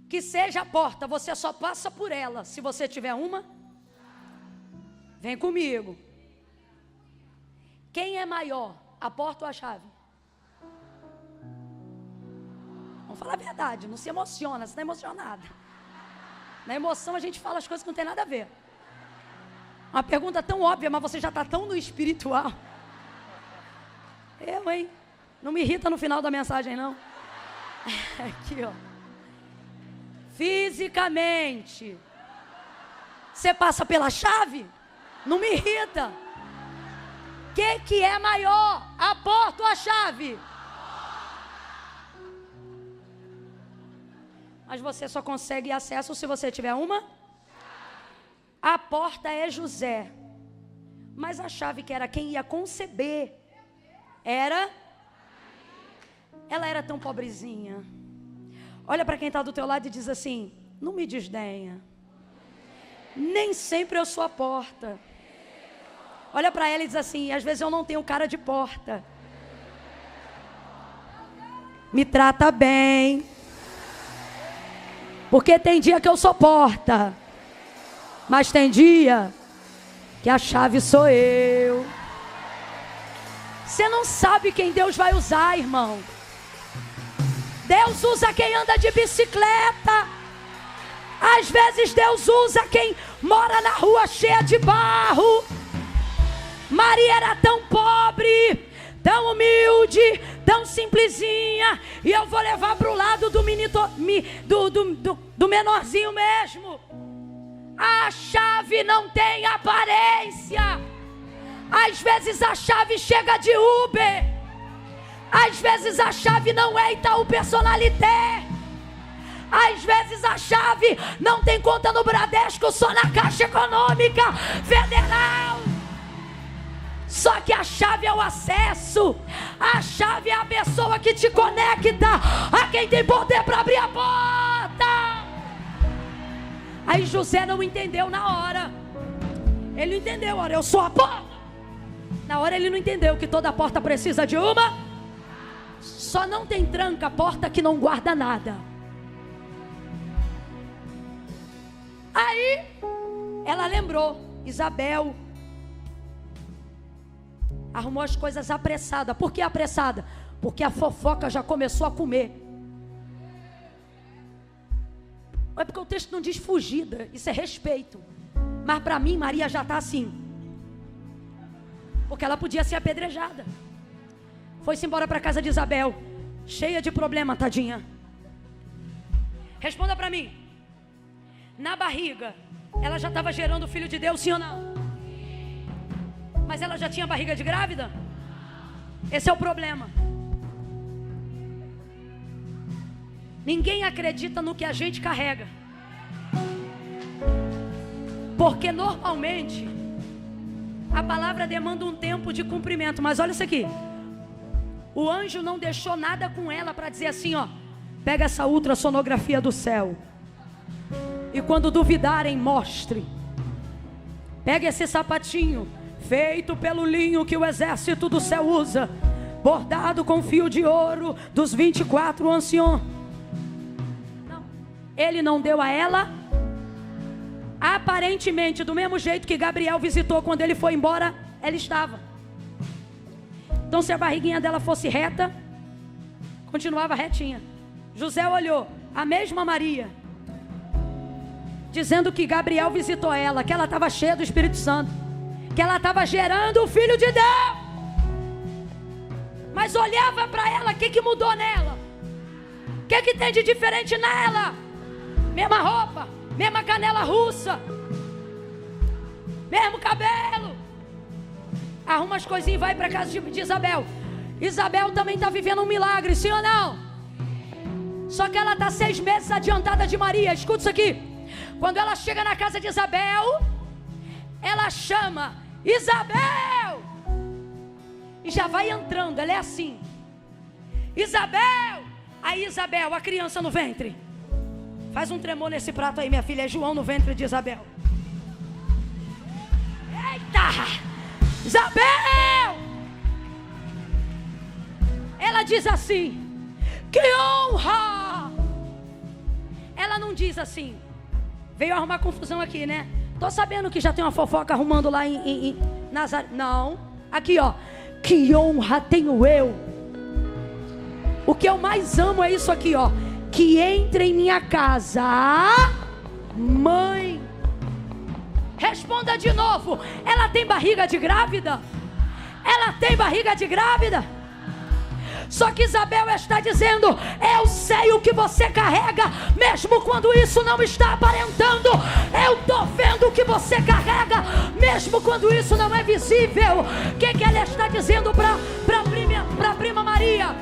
que seja a porta, você só passa por ela se você tiver uma. Vem comigo. Quem é maior, a porta ou a chave? Vamos falar a verdade, não se emociona, você está emocionada. Na emoção a gente fala as coisas que não tem nada a ver. Uma pergunta tão óbvia, mas você já está tão no espiritual. Hein? Não me irrita no final da mensagem, não. Aqui, ó. Fisicamente, você passa pela chave? Não me irrita. O que é maior, a porta ou a chave? Mas você só consegue acesso se você tiver uma. A porta é José, mas a chave, que era quem ia conceber, ela era tão pobrezinha. Olha para quem está do teu lado e diz assim: não me desdenha. Nem sempre eu sou a porta. Olha para ela e diz assim: às vezes eu não tenho cara de porta. Me trata bem. Porque tem dia que eu sou porta, mas tem dia que a chave sou eu. Você não sabe quem Deus vai usar, irmão. Deus usa quem anda de bicicleta. Às vezes Deus usa quem mora na rua cheia de barro. Maria era tão pobre, tão humilde, tão simplesinha. E eu vou levar para o lado do menorzinho mesmo. A chave não tem aparência. Às vezes a chave chega de Uber. Às vezes a chave não é Itaú Personalité. Às vezes a chave não tem conta no Bradesco, só na Caixa Econômica Federal. Só que a chave é o acesso. A chave é a pessoa que te conecta a quem tem poder para abrir a porta. Aí José não entendeu na hora. Ele não entendeu, olha, eu sou a porta. Na hora ele não entendeu que toda porta precisa de uma. Só não tem tranca a porta que não guarda nada. Aí ela lembrou, Isabel arrumou as coisas apressada. Por que apressada? Porque a fofoca já começou a comer. É porque o texto não diz fugida, isso é respeito. Mas para mim Maria já está assim, porque ela podia ser apedrejada. Foi-se embora para a casa de Isabel, cheia de problema, tadinha. Responda para mim. Na barriga, ela já estava gerando o filho de Deus, sim ou não? Mas ela já tinha barriga de grávida? Esse é o problema. Ninguém acredita no que a gente carrega. Porque normalmente a palavra demanda um tempo de cumprimento. Mas olha isso aqui. O anjo não deixou nada com ela para dizer assim, ó, pega essa ultrassonografia do céu e quando duvidarem, mostre. Pega esse sapatinho feito pelo linho que o exército do céu usa, bordado com fio de ouro dos 24 anciões. Não, ele não deu a ela. Aparentemente, do mesmo jeito que Gabriel visitou quando ele foi embora, ela estava. Então, se a barriguinha dela fosse reta, continuava retinha. José olhou, a mesma Maria, dizendo que Gabriel visitou ela, que ela estava cheia do Espírito Santo, que ela estava gerando o Filho de Deus. Mas olhava para ela, o que mudou nela? O que tem de diferente nela? Mesma roupa, mesma canela russa, mesmo cabelo. Arruma as coisinhas e vai para casa de Isabel. Isabel também está vivendo um milagre, sim ou não? Só que ela está 6 meses adiantada de Maria. Escuta isso aqui. Quando ela chega na casa de Isabel, ela chama Isabel e já vai entrando. Ela é assim, Isabel. Aí Isabel, a criança no ventre. Faz um tremor nesse prato aí, minha filha. É João no ventre de Isabel. Eita! Isabel! Ela diz assim, que honra! Ela não diz assim, veio arrumar confusão aqui, né? Tô sabendo que já tem uma fofoca arrumando lá em Nazaré. Não, aqui ó, que honra tenho eu. O que eu mais amo é isso aqui ó, que entre em minha casa mãe. Responda de novo. Ela tem barriga de grávida? Ela tem barriga de grávida? Só que Isabel está dizendo, eu sei o que você carrega, mesmo quando isso não está aparentando. Eu estou vendo o que você carrega, mesmo quando isso não é visível. O que ela está dizendo para a prima Maria?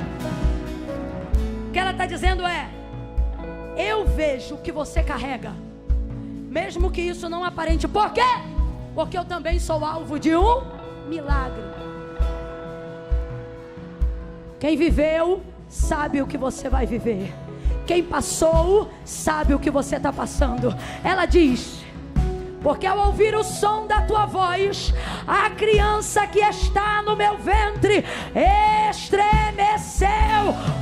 O que ela está dizendo é, eu vejo o que você carrega, mesmo que isso não aparente. Por quê? Porque eu também sou alvo de um milagre. Quem viveu sabe o que você vai viver. Quem passou sabe o que você está passando. Ela diz, porque ao ouvir o som da tua voz, a criança que está no meu ventre estremeceu.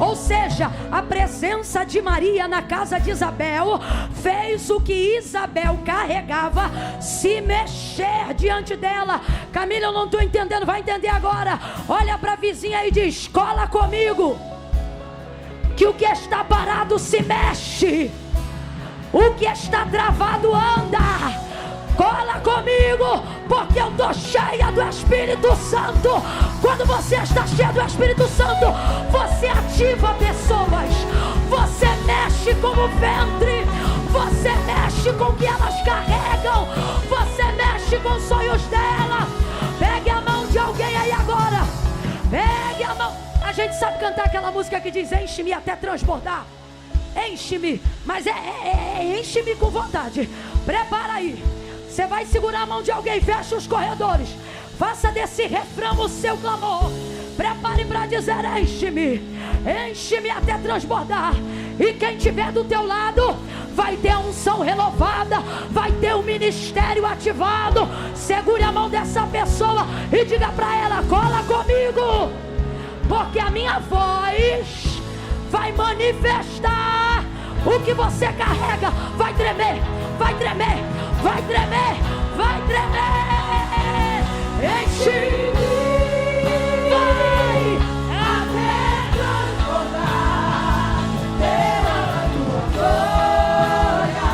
Ou seja, a presença de Maria na casa de Isabel fez o que Isabel carregava se mexer diante dela. Camila, eu não estou entendendo, vai entender agora. Olha para a vizinha e diz, cola comigo, que o que está parado se mexe. O que está travado anda. Cola comigo, porque eu estou cheia do Espírito Santo. Quando você está cheia do Espírito Santo, você ativa pessoas, você mexe com o ventre, você mexe com o que elas carregam, você mexe com os sonhos dela. Pegue a mão de alguém aí agora, pegue a mão. A gente sabe cantar aquela música que diz: enche-me até transbordar. Enche-me, mas enche-me com vontade. Prepara aí. Você vai segurar a mão de alguém, fecha os corredores. Faça desse refrão o seu clamor. Prepare para dizer: enche-me, enche-me até transbordar. E quem estiver do teu lado vai ter a unção renovada, vai ter o ministério ativado. Segure a mão dessa pessoa e diga para ela: cola comigo, porque a minha voz vai manifestar o que você carrega. Vai tremer, vai tremer, vai tremer, vai tremer. Enche-me, vai até transbordar. Derrama tua glória,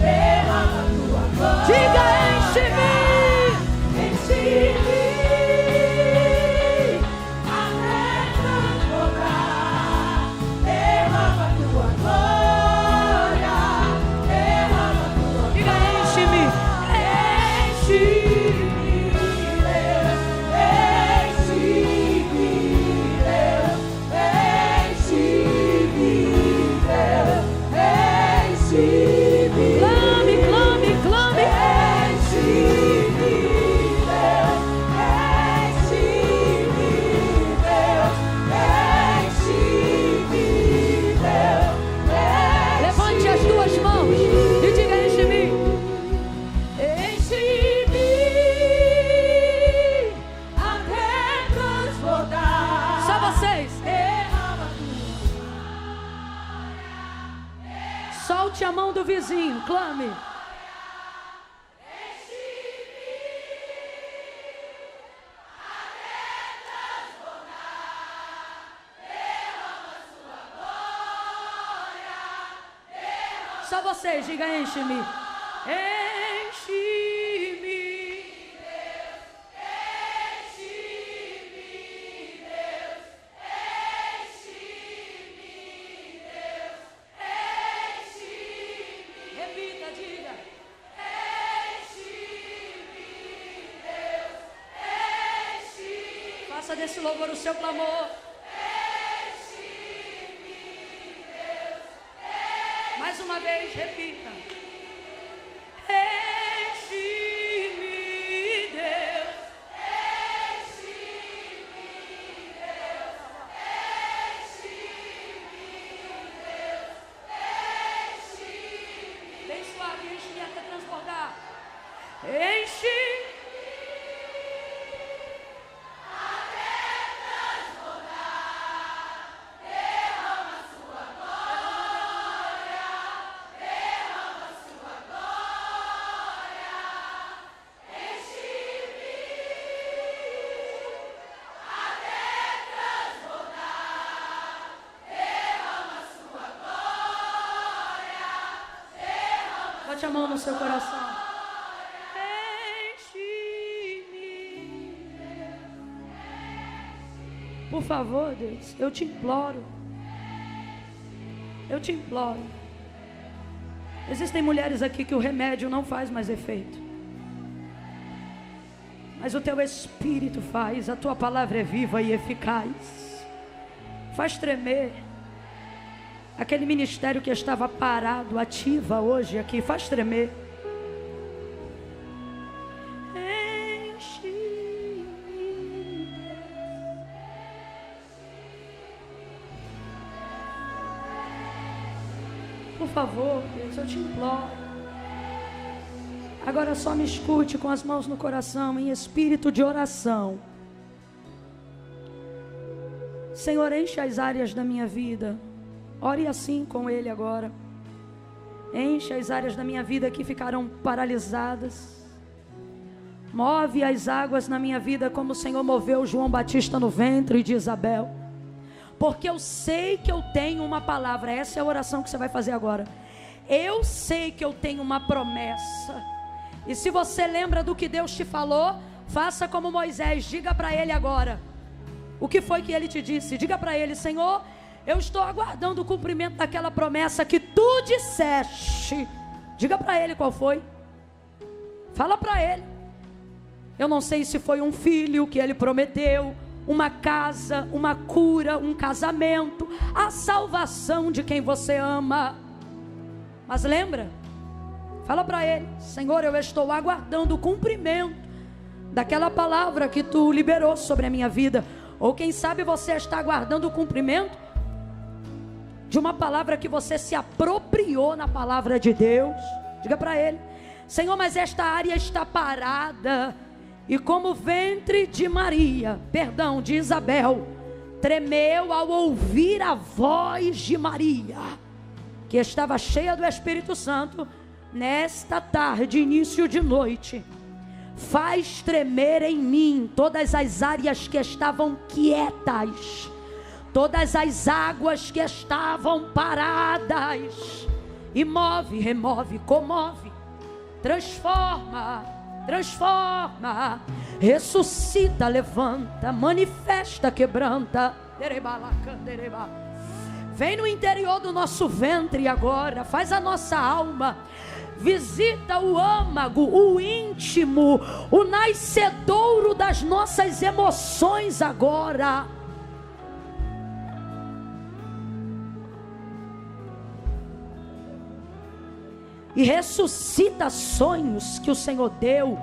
derrama tua glória. Diga: enche-me, enche-me até transbordar. Derrama tua glória, derrama tua glória. Diga: enche-me, enche-me. Solte a mão do vizinho, clame. Só vocês, diga: enche-me. Enche-me. Faça desse louvor o seu clamor. Mais uma vez, repita. Enche-me, Deus. Enche-me, Deus. Enche-me, Deus. Enche-me. Bem suave, enche-me até transbordar. Enche. Bote a mão no seu coração. Enche-me. Por favor, Deus, eu te imploro. Eu te imploro. Existem mulheres aqui que o remédio não faz mais efeito, mas o teu Espírito faz. A tua palavra é viva e eficaz. Faz tremer. Aquele ministério que estava parado, ativa hoje aqui, faz tremer. Enche-me. Por favor, Deus, eu te imploro. Agora só me escute com as mãos no coração, em espírito de oração. Senhor, enche as áreas da minha vida. Ore assim com Ele agora. Enche as áreas da minha vida que ficaram paralisadas. Move as águas na minha vida como o Senhor moveu João Batista no ventre de Isabel. Porque eu sei que eu tenho uma palavra. Essa é a oração que você vai fazer agora. eu sei que eu tenho uma promessa. E se você lembra do que Deus te falou, faça como Moisés, diga para ele agora. O que foi que ele te disse? Diga para ele: Senhor, eu estou aguardando o cumprimento daquela promessa que tu disseste. Diga para ele qual foi. Fala para ele. Eu não sei se foi um filho que ele prometeu, uma casa, uma cura, um casamento, a salvação de quem você ama. Mas lembra? Fala para ele: Senhor, eu estou aguardando o cumprimento daquela palavra que tu liberou sobre a minha vida. Ou quem sabe você está aguardando o cumprimento de uma palavra que você se apropriou na palavra de Deus. Diga para ele: Senhor, mas esta área está parada. E como o ventre de de Isabel, tremeu ao ouvir a voz de Maria, que estava cheia do Espírito Santo, nesta tarde, início de noite, faz tremer em mim todas as áreas que estavam quietas, todas as águas que estavam paradas, e move, remove, comove, transforma, ressuscita, levanta, manifesta, quebranta. Vem no interior do nosso ventre agora, faz a nossa alma, visita o âmago, o íntimo, o nascedouro das nossas emoções agora. E ressuscita sonhos que o Senhor deu,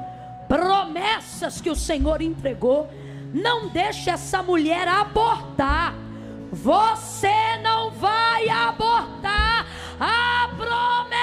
promessas que o Senhor entregou. Não deixe essa mulher abortar. Você não vai abortar a promessa.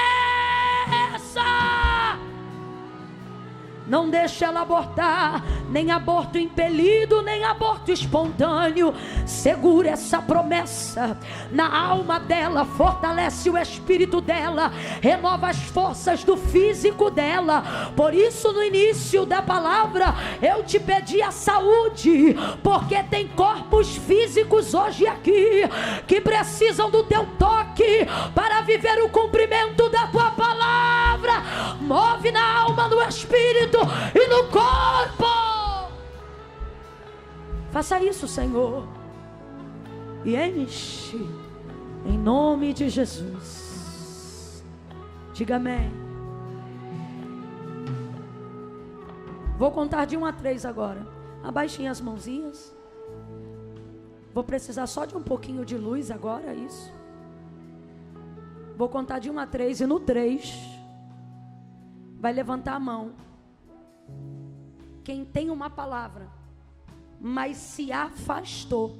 Não deixe ela abortar, nem aborto impelido, nem aborto espontâneo. Segura essa promessa na alma dela, fortalece o espírito dela, renova as forças do físico dela. Por isso, no início da palavra, eu te pedi a saúde, porque tem corpos físicos hoje aqui que precisam do teu toque para viver o cumprimento da tua palavra. Move na alma, no espírito e no corpo. Faça isso, Senhor, e enche em nome de Jesus. Diga amém. Vou contar de 1 a 3 agora. Abaixem as mãozinhas. Vou precisar só de um pouquinho de luz agora, isso. Vou contar de 1 a 3 e no 3 vai levantar a mão quem tem uma palavra, mas se afastou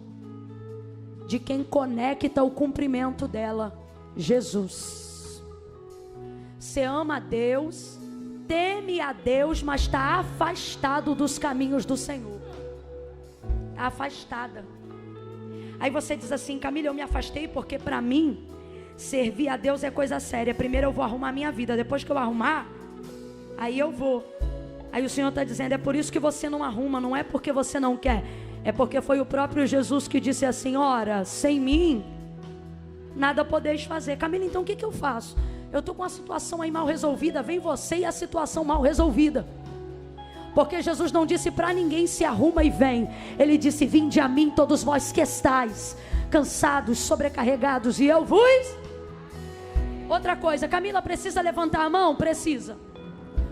de quem conecta o cumprimento dela, Jesus. Você ama a Deus, teme a Deus, mas está afastado dos caminhos do Senhor. Está afastada. Aí você diz assim: Camila, eu me afastei porque para mim servir a Deus é coisa séria. Primeiro eu vou arrumar a minha vida, depois que eu arrumar, aí eu vou. Aí o Senhor está dizendo: é por isso que você não arruma, não é porque você não quer, é porque foi o próprio Jesus que disse assim: ora, sem mim nada podeis fazer. Camila, então o que eu faço? Eu estou com a situação aí mal resolvida, vem você e a situação mal resolvida. Porque Jesus não disse para ninguém: se arruma e vem. Ele disse: vinde a mim todos vós que estáis cansados, sobrecarregados, e eu vos. Outra coisa, Camila, precisa levantar a mão? Precisa.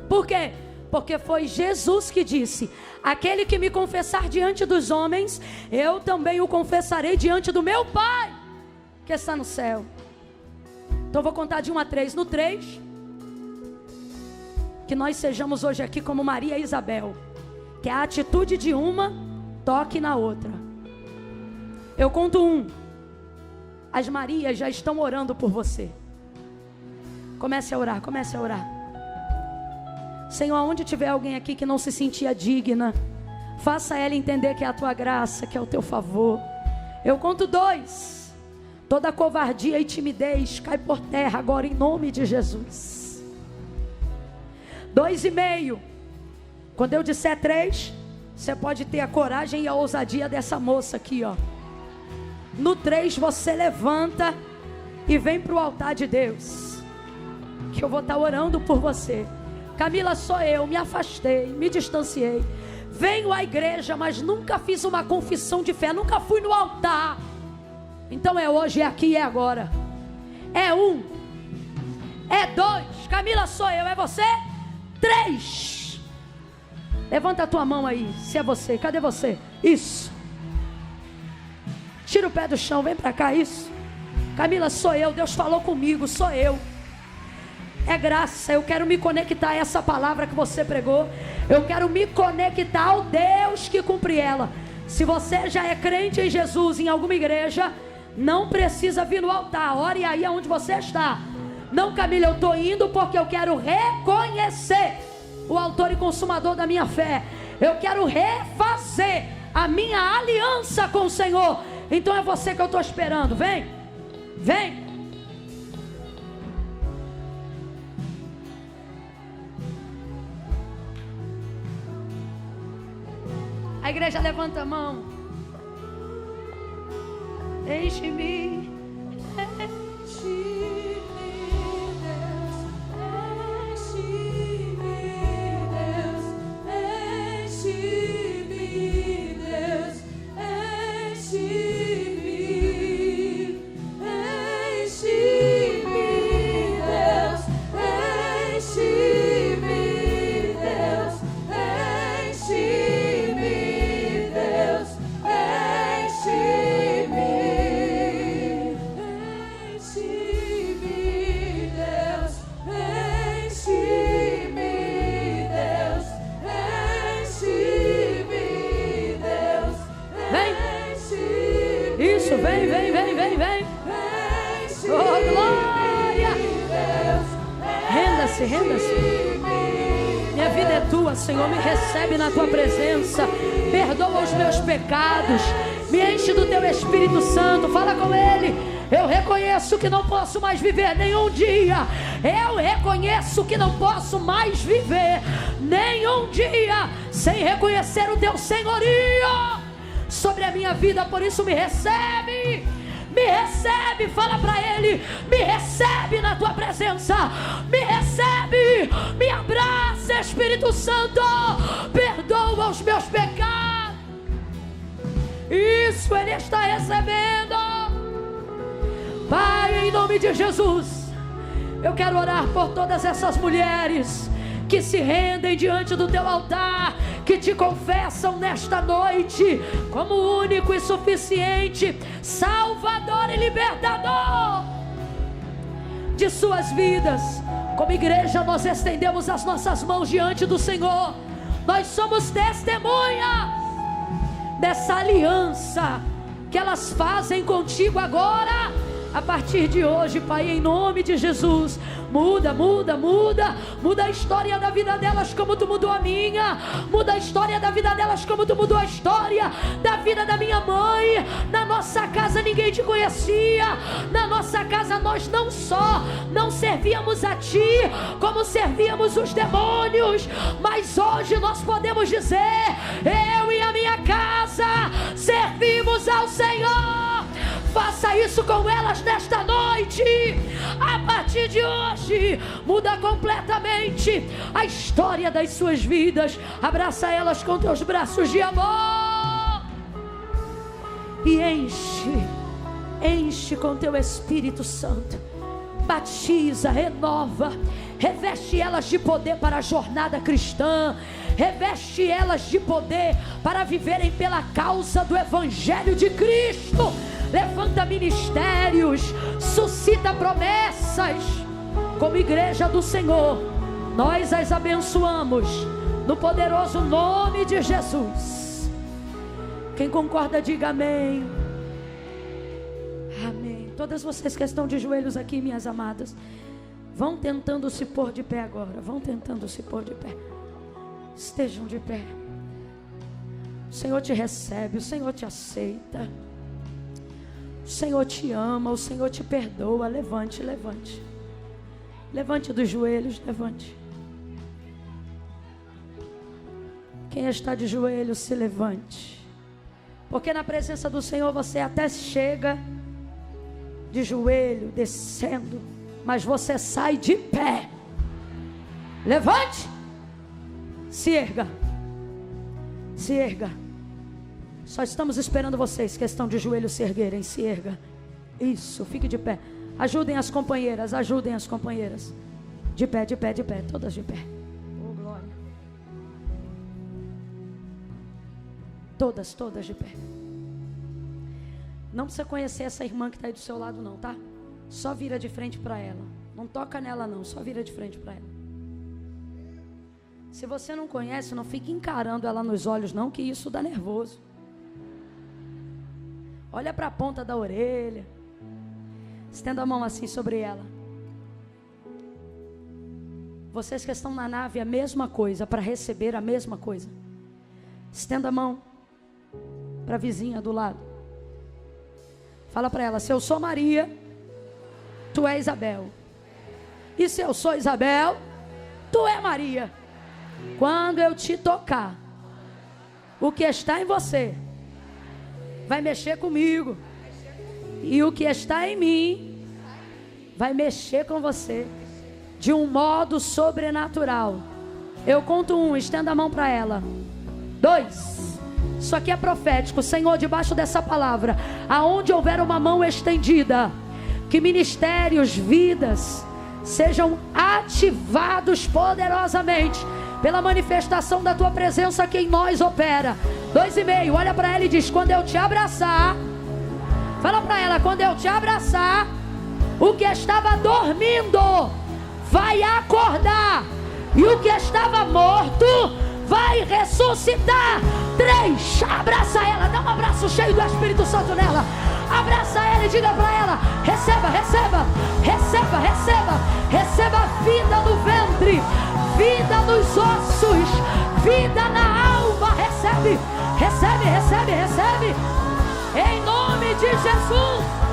Por quê? Porque foi Jesus que disse: aquele que me confessar diante dos homens, eu também o confessarei diante do meu Pai que está no céu. Então vou contar de 1 a 3. No 3, que nós sejamos hoje aqui como Maria e Isabel, que a atitude de uma toque na outra. Eu conto 1. As Marias já estão orando por você. Comece a orar, comece a orar. Senhor, aonde tiver alguém aqui que não se sentia digna, faça ela entender que é a tua graça, que é o teu favor. Eu conto 2. Toda covardia e timidez cai por terra agora em nome de Jesus. 2,5. Quando eu disser 3, você pode ter a coragem e a ousadia dessa moça aqui, ó. No 3 você levanta e vem para o altar de Deus. que eu vou estar orando por você. Camila, sou eu, me afastei, me distanciei. Venho à igreja, mas nunca fiz uma confissão de fé, nunca fui no altar. Então é hoje, é aqui, é agora. É 1, é 2. Camila, sou eu, é você? 3. Levanta a tua mão aí, se é você. Cadê você? Isso. Tira o pé do chão, vem pra cá, isso. Camila, sou eu, Deus falou comigo, sou eu. É graça, eu quero me conectar a essa palavra que você pregou. Eu quero me conectar ao Deus que cumpre ela. Se você já é crente em Jesus em alguma igreja, não precisa vir no altar. Ore aí aonde você está. Não, Camila, eu estou indo porque eu quero reconhecer o autor e consumador da minha fé. Eu quero refazer a minha aliança com o Senhor. Então é você que eu estou esperando. Vem, vem. A igreja levanta a mão. Enche-me, enche-me, Deus, enche-me, Deus, enche-me, Deus, enche-me, enche-me, Deus, enche-me, Deus, enche-me. Vem, vem, vem, vem, vem. Oh, glória. Renda-se, renda-se. Minha vida é tua, Senhor. Me recebe na tua presença. Perdoa os meus pecados. Me enche do teu Espírito Santo. Fala com Ele. Eu reconheço que não posso mais viver nenhum dia. Eu reconheço que não posso mais viver nenhum dia sem reconhecer o teu senhorio sobre a minha vida. Por isso me recebe, fala para Ele, me recebe na tua presença, me recebe, me abraça, Espírito Santo, perdoa os meus pecados. Isso Ele está recebendo. Pai, em nome de Jesus, eu quero orar por todas essas mulheres que se rendem diante do teu altar, que te confessam nesta noite como único e suficiente Salvador e Libertador de suas vidas. Como igreja, nós estendemos as nossas mãos diante do Senhor. Nós somos testemunhas dessa aliança que elas fazem contigo agora. A partir de hoje, Pai, em nome de Jesus, muda a história da vida delas como Tu mudou a minha. Muda a história da vida delas como Tu mudou a história da vida da minha mãe. Na nossa casa ninguém Te conhecia. Na nossa casa nós não só não servíamos a Ti, como servíamos os demônios. Mas hoje nós podemos dizer: eu e a minha casa servimos ao Senhor. Faça isso com elas nesta noite. A partir de hoje, muda completamente a história das suas vidas. Abraça elas com teus braços de amor e enche com teu Espírito Santo. Batiza, renova, reveste elas de poder para a jornada cristã. Reveste elas de poder para viverem pela causa do Evangelho de Cristo. Levanta ministérios, suscita promessas. Como igreja do Senhor, nós as abençoamos no poderoso nome de Jesus. Quem concorda, diga amém. Amém. Todas vocês que estão de joelhos aqui, minhas amadas, vão tentando se pôr de pé agora. Vão tentando se pôr de pé. Estejam de pé. O Senhor te recebe, o Senhor te aceita. O Senhor te ama, o Senhor te perdoa. Levante, levante. Levante dos joelhos, levante. Quem está de joelhos, se levante. Porque na presença do Senhor você até chega de joelho, descendo. mas você sai de pé. Levante. Se erga. Se erga. Só estamos esperando vocês, questão de joelhos se erguerem. Se erga. Isso, fique de pé. Ajudem as companheiras, ajudem as companheiras. De pé, de pé, de pé, todas de pé. Oh, glória. Todas, todas de pé. Não precisa conhecer essa irmã que está aí do seu lado não, tá? Só vira de frente para ela. Não toca nela não, só vira de frente para ela. Se você não conhece, não fique encarando ela nos olhos não, que isso dá nervoso. Olha para a ponta da orelha. Estenda a mão assim sobre ela. Vocês que estão na nave, a mesma coisa, para receber a mesma coisa. Estenda a mão para a vizinha do lado. Fala para ela, se eu sou Maria, tu é Isabel. E se eu sou Isabel, tu é Maria. Quando eu te tocar, o que está em você vai mexer comigo. E o que está em mim vai mexer com você de um modo sobrenatural. Eu conto 1, estenda a mão para ela. 2. Isso aqui é profético. Senhor, debaixo dessa palavra, aonde houver uma mão estendida, que ministérios, vidas sejam ativados poderosamente pela manifestação da tua presença que em nós opera. 2,5, olha para ela e diz, quando eu te abraçar, fala para ela, quando eu te abraçar, o que estava dormindo vai acordar, e o que estava morto vai ressuscitar. 3, abraça ela, dá um abraço cheio do Espírito Santo nela. Abraça ela e diga para ela, receba, receba, receba, receba, receba vida no ventre, vida nos ossos, vida na alma. Recebe, recebe, recebe, recebe, em nome de Jesus.